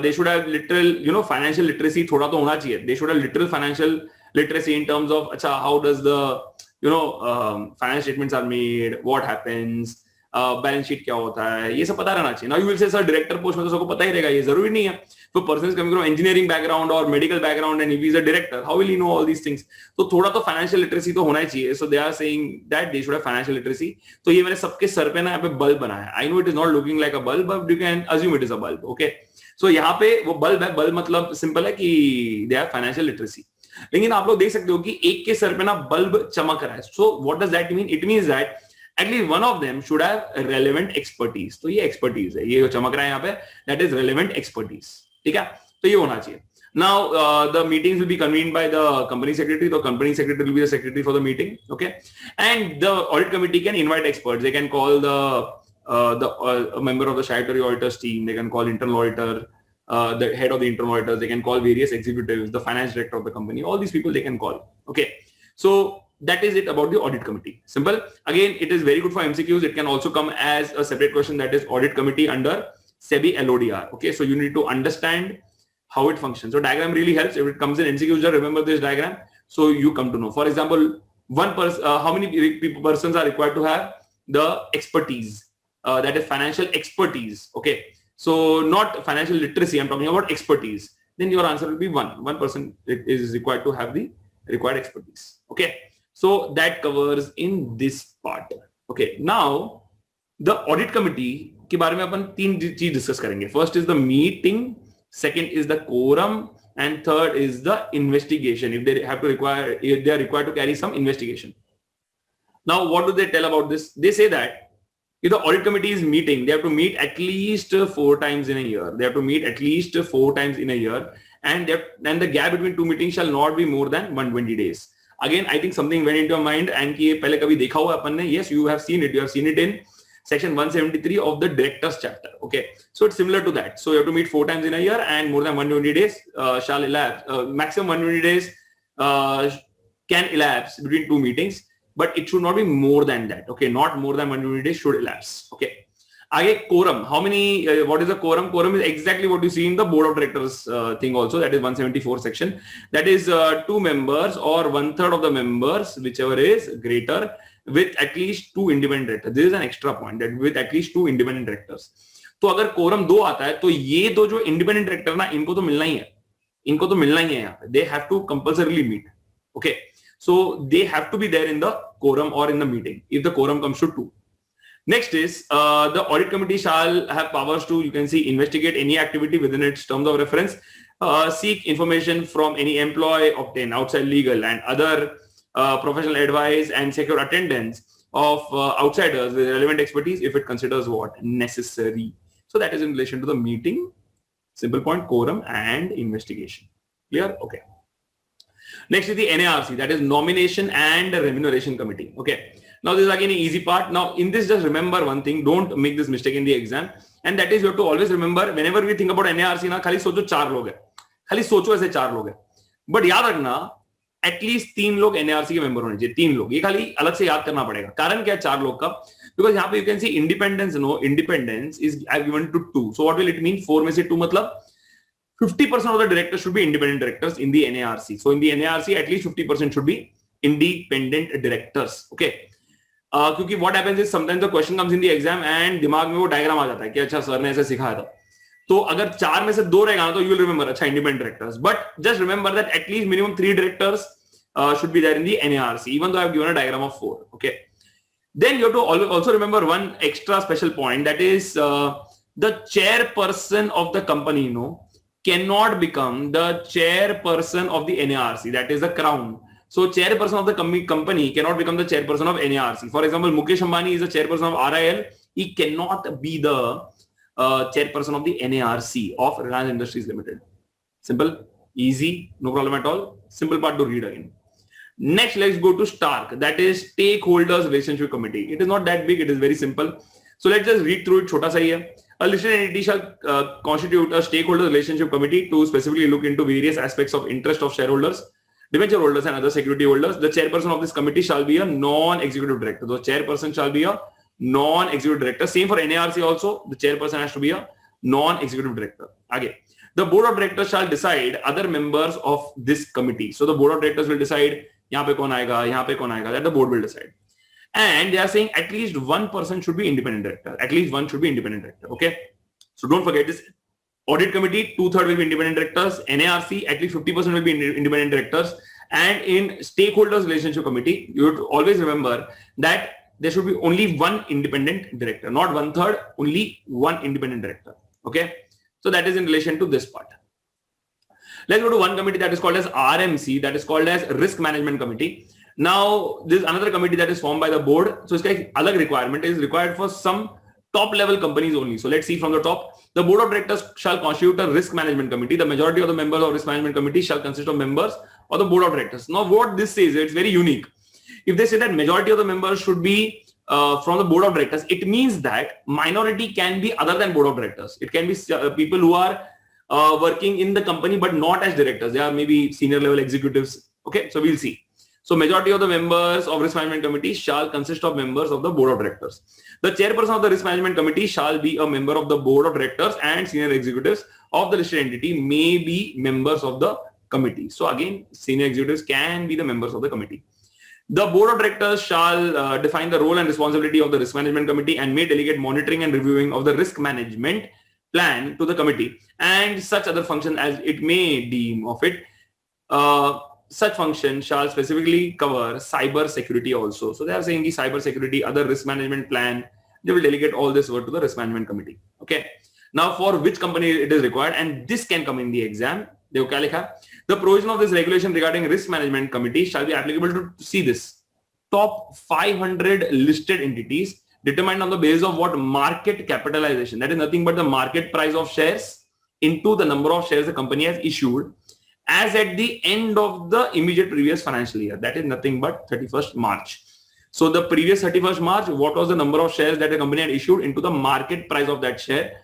they should have literal, financial literacy. Thoda to hona chahiye. They should have literal financial literacy in terms of, how does the, financial statements are made, what happens, balance sheet क्या होता है, ये सब पता रहना चाहिए. Now you will say sir director post में तो सबको पता ही रहेगा, ये जरूरी नहीं है. So person is coming from engineering background or medical background and if he is a director, how will he know all these things? तो थोड़ा तो financial literacy तो होना ही चाहिए. So they are saying that they should have financial literacy. तो ये मैंने सबके सर पे ना यहाँ पे बल्ब बनाया है. I know it is not looking like a bulb, but you can assume it is a bulb. Okay. So यहाँ पे वो बल्ब है. बल्ब मतलब सिंपल है कि they have financial literacy. लेकिन आप लोग देख सकते हो कि एक के सर पे ना बल्ब चमक रहा है. So what does that mean? It means that at least one of them should have relevant expertise. तो ये expertise है, ये जो चमक रहा है यहाँ पे, that is relevant expertise. ठीक है. तो ये होना चाहिए. Now, the meetings will be convened by the company secretary. The company secretary will be the secretary for the meeting. Okay. And the audit committee can invite experts. They can call a member of the statutory auditors team. They can call internal auditor, the head of the internal auditors. They can call various executives, the finance director of the company. All these people they can call. Okay. So that is it about the audit committee. Simple. Again, it is very good for MCQs. It can also come as a separate question, that is audit committee under SEBI LODR. Okay. So you need to understand how it functions. So diagram really helps. If it comes in MCQs, just remember this diagram, so you come to know. For example, one person, how many persons are required to have the expertise? That is financial expertise. Okay. So not financial literacy. I'm talking about expertise. Then your answer will be one. One person is required to have the required expertise. Okay. So that covers in this part. Okay. Now the audit committee के बारे में अपन तीन चीज discuss करेंगे. First is the meeting. Second is the quorum, and third is the investigation. If they are required to carry some investigation. Now, what do they tell about this? They say that if the audit committee is meeting, they have to meet at least 4 times in a year. They have to meet at least 4 times in a year, and the gap between 2 meetings shall not be more than 120 days. Again, I think something went into your mind, and कि पहले कभी देखा हुआ अपन ने. Yes, you have seen it. You have seen it in section 173 of the directors chapter. Okay, so it's similar to that. So you have to meet 4 times in a year, and more than 120 days shall elapse. Maximum 120 days can elapse between 2 meetings, but it should not be more than that. Okay, not more than 120 days should elapse. Okay. Again, quorum. How many? What is the quorum? Quorum is exactly what you see in the board of directors thing also. That is 174 section. That is 2 members or 1/3 of the members, whichever is greater, with at least 2 independent directors. This is an extra point, that with at least 2 independent directors. तो अगर quorum 2 आता है, तो ये 2 जो independent director ना, इनको तो मिलना ही है. इनको तो मिलना ही है यहाँ पे. They have to compulsorily meet. Okay. So they have to be there in the quorum or in the meeting if the quorum comes to 2. Next is the audit committee shall have powers to, you can see, investigate any activity within its terms of reference, seek information from any employee, obtain outside legal and other professional advice, and secure attendance of outsiders with relevant expertise if it considers what necessary. So that is in relation to the meeting, simple point, quorum and investigation. Clear? Okay. Next is the NARC, that is nomination and remuneration committee. Okay. Now this is again an easy part. Now in this, just remember one thing, don't make this mistake in the exam, and that is you have to always remember whenever we think about NARC ना, खाली सोचो 4 लोग हैं, खाली सोचो ऐसे 4 लोग हैं, but याद रखना एटलीस्ट 3 लोग एनआरसी के मेंबर होने चाहिए. 3 लोग, ये खाली अलग से याद करना पड़ेगा. कारण क्या 4 लोग का? बिकॉज यहाँ पे you can see independence, no independence is given to 2. So what will it mean? 4 में से 2 मतलब 50% of the directors should be independent directors in the NARC. So in the NARC, at least 50% should be independent directors. Okay. क्योंकि what happens is sometimes the question comes in the exam and दिमाग में वो diagram आ जाता है कि अच्छा sir ने ऐसे सिखाया था. तो अगर 4 में से 2 रहेगा ना, तो you will remember अच्छा independent directors. But just remember that at least minimum 3 directors should be there in the NARC, even though I have given a diagram of 4. Okay. Then you have to also remember one extra special point, that is the chairperson of the company, cannot become the chairperson of the NARC. That is the crown. So chairperson of the company cannot become the chairperson of NARC. For example, Mukesh Ambani is the chairperson of RIL. He cannot be the chairperson of the NARC of Reliance Industries Limited. Simple, easy, no problem at all. Simple part to read again. Next, let's go to STARC. That is Stakeholders Relationship Committee. It is not that big. It is very simple. So let's just read through it. Chota sa hi hai. A listed entity shall constitute a stakeholder relationship committee to specifically look into various aspects of interest of shareholders, debenture holders and other security holders. The chairperson of this committee shall be a non-executive director. The chairperson shall be a non-executive director. Same for NARC also. The chairperson has to be a non-executive director. Again, the board of directors shall decide other members of this committee. So the board of directors will decide यहाँ पे कौन आएगा, यहाँ पे कौन आएगा. That the board will decide. And they are saying at least one person should be independent director. At least one should be independent director. Okay. So don't forget this. Audit committee, 2/3 will be independent directors. NARC, at least 50% will be independent directors. And in stakeholders relationship committee, you have to always remember that there should be only one independent director, not 1/3, only one independent director. Okay. So that is in relation to this part. Let's go to one committee that is called as RMC, that is called as Risk Management Committee. Now, this is another committee that is formed by the board. So, its alag requirement is required for some top level companies only. So let's see from the top. The board of directors shall constitute a risk management committee. The majority of the members of risk management committee shall consist of members of the board of directors. Now what this says, it's very unique. If they say that majority of the members should be from the board of directors, it means that minority can be other than board of directors. It can be people who are working in the company but not as directors. They are maybe senior level executives. Okay, so we'll see. So majority of the members of risk management committee shall consist of members of the board of directors. The chairperson of the risk management committee shall be a member of the board of directors, and senior executives of the listed entity may be members of the committee. So again, senior executives can be the members of the committee. The board of directors shall define the role and responsibility of the risk management committee and may delegate monitoring and reviewing of the risk management plan to the committee and such other function as it may deem of it. Such function shall specifically cover cyber security also. So they are saying the cyber security, other risk management plan, they will delegate all this work to the risk management committee. Okay. Now for which company it is required, and this can come in the exam. The provision of this regulation regarding risk management committee shall be applicable to see this top 500 listed entities determined on the basis of what market capitalization, that is nothing but the market price of shares into the number of shares the company has issued as at the end of the immediate previous financial year. That is nothing but 31st March. So the previous 31st March, what was the number of shares that the company had issued into the market price of that share?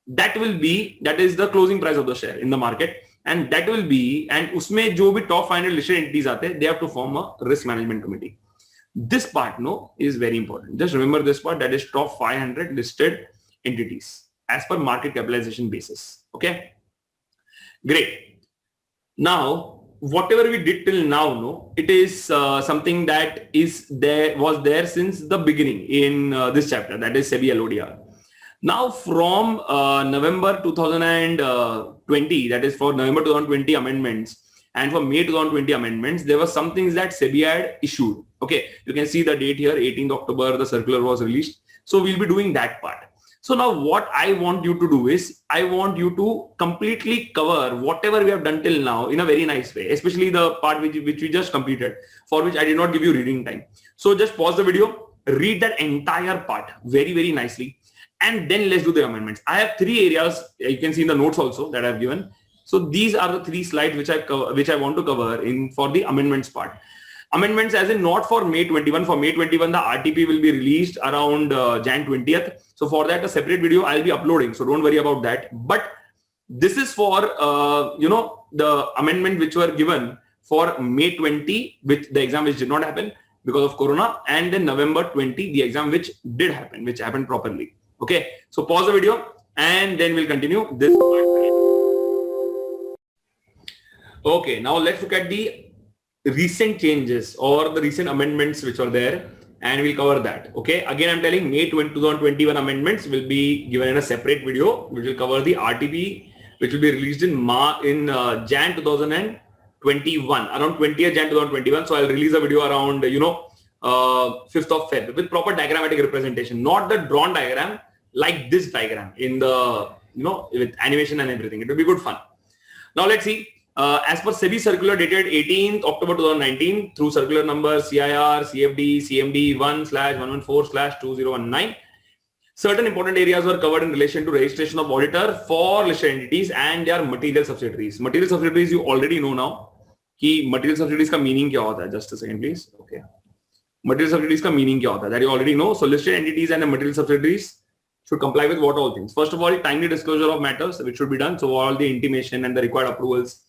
That is the closing price of the share in the market. And that will be, and usme jo bhi top 500 listed entities aate, they have to form a risk management committee. This part, is very important. Just remember this part, that is top 500 listed entities as per market capitalization basis. Okay. Great. Now, whatever we did till now, it is something that was there since the beginning in this chapter, that is SEBI LODR. Now, from November 2020, that is for November 2020 amendments, and for May 2020 amendments, there were some things that SEBI had issued. Okay, you can see the date here, 18th October, the circular was released. So we'll be doing that part. So now what I want you to do is, I want you to completely cover whatever we have done till now in a very nice way, especially the part which we just completed, for which I did not give you reading time. So just pause the video, read that entire part very, very nicely, and then let's do the amendments. I have 3 areas, you can see in the notes also that I've given. So these are the 3 slides which I want to cover for the amendments part. Amendments as in not for May 21. For May 21, the RTP will be released around Jan 20th. So for that, a separate video I'll be uploading. So don't worry about that. But this is for, the amendment which were given for May 20, which the exam which did not happen because of Corona, and then November 20, the exam which did happen, which happened properly. Okay. So pause the video and then we'll continue this part. Okay. Now let's look at the recent changes or the recent amendments which are there, and we'll cover that. Okay, again I'm telling May 2021 amendments will be given in a separate video which will cover the RTP which will be released in Jan 2021, around 20th Jan 2021. So I'll release a video around 5th of Feb with proper diagrammatic representation, not the drawn diagram like this diagram in the with animation and everything. It will be good fun. Now let's see. As per SEBI circular dated 18th October 2019 through circular number CIR CFD CMD 1/114/2019, certain important areas were covered in relation to registration of auditor for listed entities and their material subsidiaries. Material subsidiaries you already know now. कि material subsidiaries का meaning क्या होता है? Just a second, please. Okay. Material subsidiaries का meaning क्या होता है? That you already know. So listed entities and the material subsidiaries should comply with what all things? First of all, timely disclosure of matters which should be done. So all the intimation and the required approvals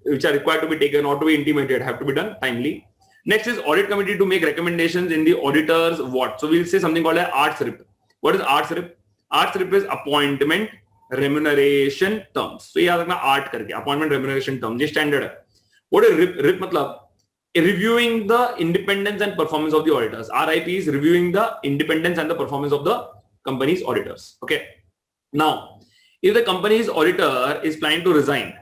which are required to be taken or to be intimated have to be done timely. Next is audit committee to make recommendations in the auditor's what. So we'll say something called an ARTSRIP. What is ARTSRIP? ARTSRIP is appointment remuneration terms. So याद रखना ART करके appointment remuneration terms ये standard है. What is RIP मतलब? Reviewing the independence and performance of the auditors. RIP is reviewing the independence and the performance of the company's auditors. Okay. Now, if the company's auditor is planning to resign,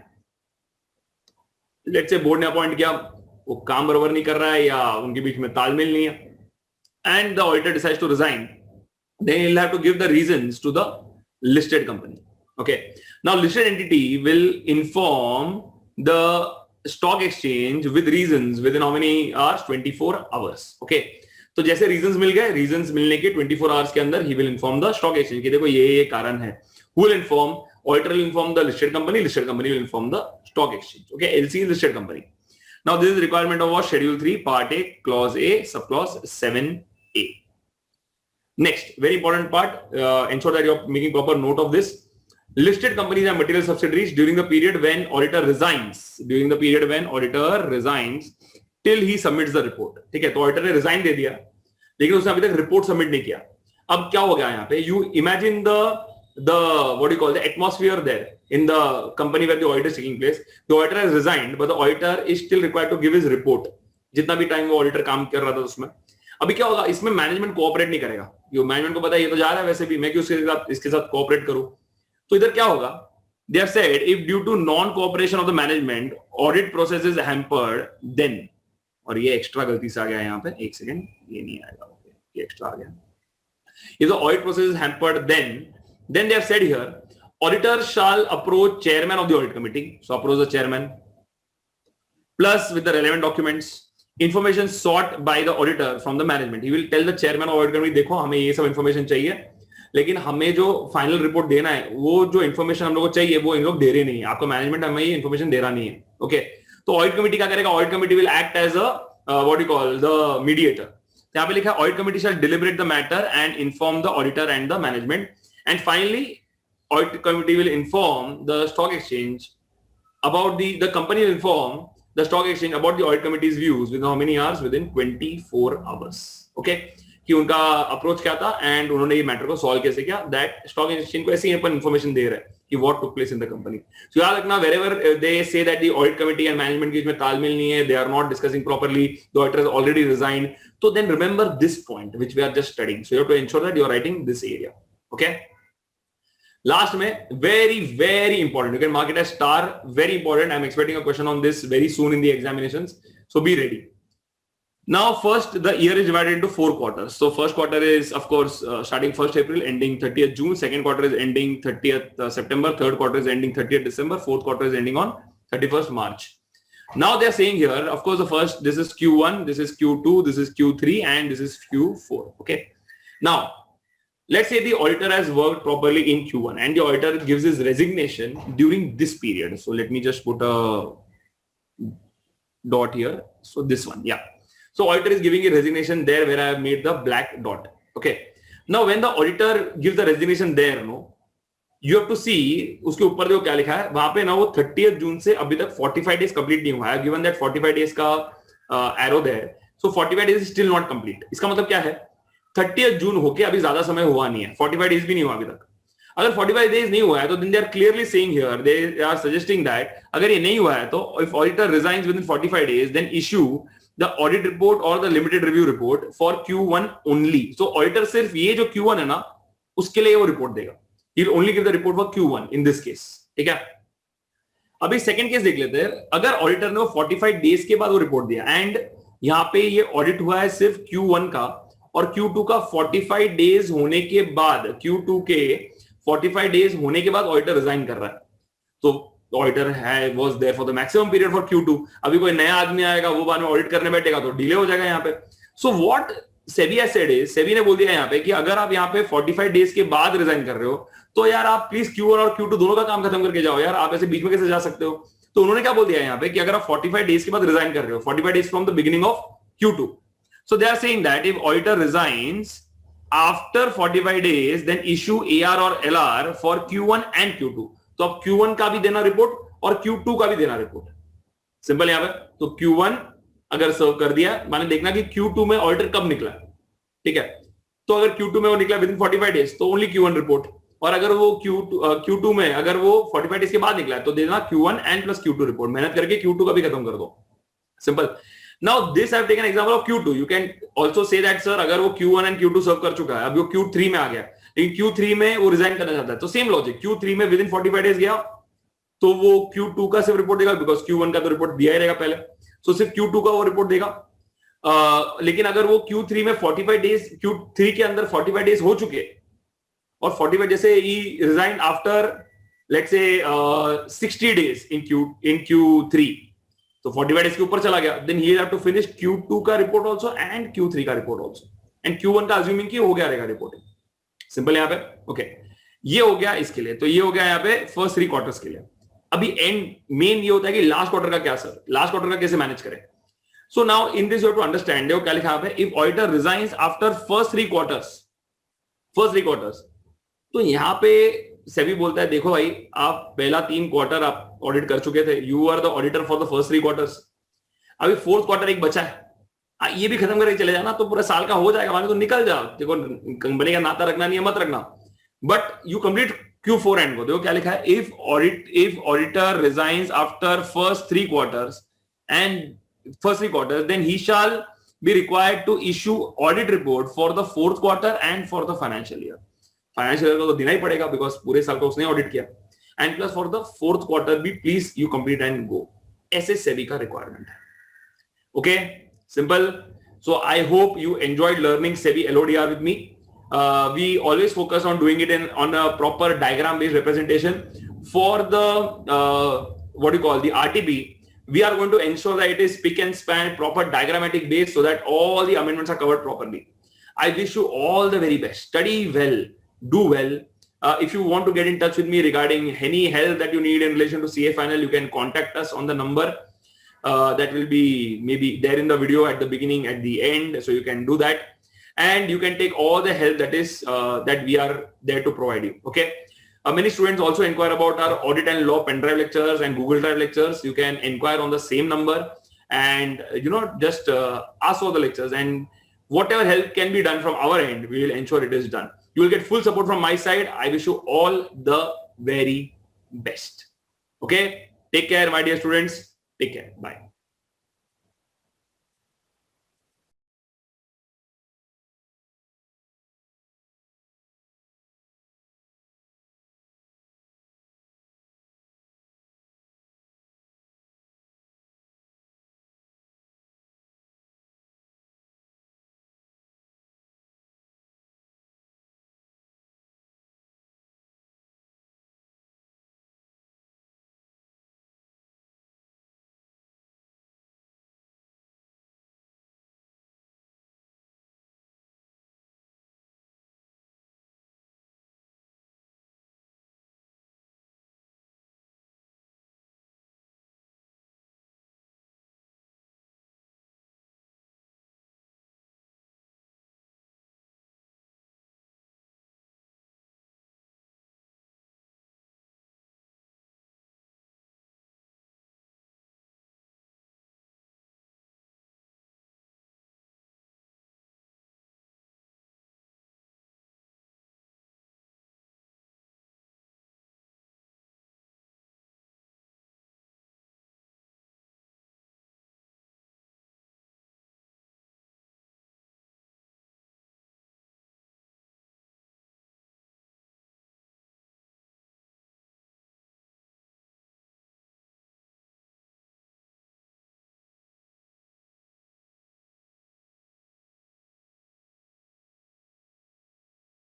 let's say board ने appoint किया, वो काम बराबर नहीं कर रहा है या उनके बीच में तालमेल नहीं है, and the auditor decides to resign, then he'll have to give the reasons to the listed company. Okay. Now listed entity will inform the stock exchange with reasons within how many hours? 24 hours. Okay. तो जैसे reasons मिल गए, reasons मिलने के 24 hours के अंदर he will inform the stock exchange कि देखो ये कारण है. Who will inform? Auditor will inform the listed company will inform the stock exchange. Okay, LC is listed company. Now this is requirement of what? Schedule 3 part A clause A subclause 7A. Next, very important part, ensure that you're making proper note of this. Listed companies are material subsidiaries during the period when auditor resigns. During the period when auditor resigns till he submits the report. ठीक है, तो auditor ने resign दे दिया, लेकिन उसने अभी तक report submit नहीं किया. अब क्या हो गया यहाँ पे? You imagine the what do you call the atmosphere there in the company where the audit is taking place. The auditor has resigned, but the auditor is still required to give his report. जितना भी time वो auditor काम कर रहा था उसमें. अभी क्या होगा, इसमें मैनेजमेंट कोऑपरेट नहीं करेगा. ये मैनेजमेंट को पता है ये तो जा रहा है वैसे भी, मैं क्यों इसके साथ कोऑपरेट करूं. तो इधर क्या होगा, they have said if due to non cooperation of the management audit process is hampered then, और ये एक्स्ट्रा गलती से आ गया यहाँ पे, एक सेकेंड, ये नहीं आएगा, ये एक्स्ट्रा आ गया. If the audit process is hampered then they have said here auditor shall approach chairman of the audit committee. So approach the chairman plus with the relevant documents, information sought by the auditor from the management. He will tell the chairman of audit committee, देखो हमें ये सब information चाहिए, लेकिन हमें जो final report देना है वो जो इन्फॉर्मेशन हम लोग को चाहिए वो इन लोग दे रहे नहीं है, आपको मैनेजमेंट हमें ये इन्फॉर्मेशन दे रहा नहीं है. ओके, तो ऑडिट कमेटी क्या करेगा? Audit committee will act as a what you call the mediator. यहाँ पे लिखा है audit committee shall deliberate the matter and inform the auditor and the management, and finally audit committee will inform the stock exchange about the company will inform the stock exchange about the audit committee's views within how many hours? Within 24 hours. Okay, कि उनका approach क्या था and उन्होंने ये matter को solve कैसे किया. That stock exchange को ऐसे ही अपन इन्फॉर्मेशन दे रहे हैं कि what took place in the company. So याद रखना, wherever they say that the audit committee and management के बीच में तालमेल नहीं है, they are not discussing properly, the auditor has already resigned, so then remember this point which we are just studying. So you have to ensure that you are writing this area. Okay, last में very very important, you can mark it as star, very important. I'm expecting a question on this very soon in the examinations, so be ready. Now first, the year is divided into 4 quarters. So first quarter is of course starting 1st April ending 30th June, second quarter is ending 30th September, third quarter is ending 30th December, fourth quarter is ending on 31st March. Now they are saying here, of course, the first, this is Q1, this is Q2, this is Q3, and this is Q4. Okay, now let's say the auditor has worked properly in Q1 and the auditor gives his resignation during this period. So let me just put a dot here. So this one, yeah. So auditor is giving a resignation there where I have made the black dot. Okay. Now when the auditor gives the resignation there, no, you have to see उसके ऊपर देखो क्या लिखा है वहां पे ना, वो 30th जून से अभी तक 45 days complete नहीं हुआ है. Given that 45 days का arrow there, so 45 days is still not complete. इसका मतलब क्या है, 30th जून होके अभी ज्यादा समय हुआ नहीं है, 45 days भी नहीं हुआ अभी तक. अगर 45 days नहीं हुआ है तो then they are clearly saying here, they are suggesting that अगर ये नहीं हुआ है तो if auditor resigns within 45 days then issue the audit report or the limited review report for Q1 only. So auditor सिर्फ ये जो Q1 है ना उसके लिए वो रिपोर्ट देगा. He will only give the report for Q1 in this case. ठीक है, अभी सेकंड केस देख लेते हैं. अगर ऑडिटर ने वो 45 डेज के बाद वो रिपोर्ट दिया एंड यहाँ पे ये ऑडिट हुआ है सिर्फ Q1 का और Q2 का 45 डेज होने के बाद, Q2 के 45 डेज होने के बाद ऑडिटर रिजाइन कर रहा है, तो ऑडिटर है was there for the maximum period for Q2. अभी कोई नया आदमी आएगा वो बाद में ऑडिट करने बैठेगा तो डिले हो जाएगा यहाँ पे. So what SEBI has said is, SEBI ने बोल दिया यहाँ पे कि अगर आप यहाँ पे 45 डेज के बाद रिजाइन कर रहे हो तो यार आप प्लीज Q1 और Q2 दोनों का काम खत्म करके जाओ यार, आप ऐसे बीच में कैसे जा सकते हो. तो उन्होंने क्या बोल दिया यहाँ पे कि अगर आप 45 डेज के बाद रिजाइन कर रहे हो, 45 days from the beginning of Q2, so they are saying that if auditor resigns after 45 days then issue AR or LR for Q1 and Q2. तो अब Q1 का भी देना रिपोर्ट और Q2 का भी देना रिपोर्ट. सिंपल यहाँ पे, तो Q1 अगर सर्व कर दिया, माने देखना कि Q2 में ऑडिटर कब निकला, ठीक है. तो अगर Q2 में वो निकला विद इन 45 डेज तो ओनली Q1 रिपोर्ट, और अगर वो Q2 में अगर वो 45 डेज के बाद निकला तो देना Q1 and plus Q2 report. मेहनत करके Q2 का भी खत्म कर दो. Simple. Now this I have taken example of Q2. You can also say that sir अगर वो Q1 and Q2 सर्व कर चुका है, अब वो Q3 में आ गया, लेकिन Q3 में वो रिजाइन करना चाहता है, तो सेम लॉजिक, Q3 में विद इन 45 डेज गया तो वो Q2 का सिर्फ रिपोर्ट देगा बिकॉज Q1 का तो रिपोर्ट दिया ही रहेगा पहले, सो सिर्फ Q2 का वो रिपोर्ट देगा. लेकिन अगर वो Q3 में 45 डेज, Q3 के अंदर 45 डेज हो चुके और 45 जैसे ही resign after let's say 60 days in Q3, तो 45 days के ऊपर चला गया, then he have to finish Q2 का रिपोर्ट also and Q3 का रिपोर्ट also and Q1 का assuming कि हो गया रहेगा रिपोर्टिंग. सिंपल यहाँ पे. ओके, ये हो गया इसके लिए. तो ये हो गया यहाँ पे फर्स्ट 3 क्वार्टर्स के लिए. अभी एंड मेन ये होता है कि लास्ट क्वार्टर का क्या सर, लास्ट क्वार्टर का कैसे मैनेज करें. So now in this you have to understand, देखो क्या लिखा यहाँ पे, if auditor resigns after first 3 quarters, तो यहाँ पे सेबी बोलता है देखो भाई, आप पहला 3 क्वार्टर आप ऑडिट कर चुके थे, you are the auditor for the first 3 quarters. अभी 4th क्वार्टर एक बचा है, ये भी खत्म करके चले जाना तो पूरा साल का हो जाएगा, माने तो निकल जाओ. देखो कंपनी का नाता रखना नहीं है, मत रखना, but you complete Q4 and को. देखो क्या लिखा है, if auditor resigns after first 3 quarters then he shall be required to issue audit report for the 4th quarter and for the financial year. Financial year को तो देना ही पड़ेगा because पूरे साल का उसने ऑडिट किया, and plus for the 4th quarter भी please you complete and go. ऐसे सेबी का रिक्वायरमेंट है. Okay, simple. So I hope you enjoyed learning SEBI LODR with me. We always focus on doing it on a proper diagram-based representation. For the what you call the RTB, we are going to ensure that it is spick and span, proper diagrammatic base, so that all the amendments are covered properly. I wish you all the very best. Study well, do well. If you want to get in touch with me regarding any help that you need in relation to CA final, you can contact us on the number that will be maybe there in the video at the beginning, at the end, so you can do that. And you can take all the help that is that we are there to provide you. Okay. Many students also inquire about our audit and law pen drive lectures and Google Drive lectures. You can inquire on the same number and just ask for the lectures, and whatever help can be done from our end, we will ensure it is done. You will get full support from my side. I wish you all the very best. Okay. Take care, my dear students. Take care. Bye.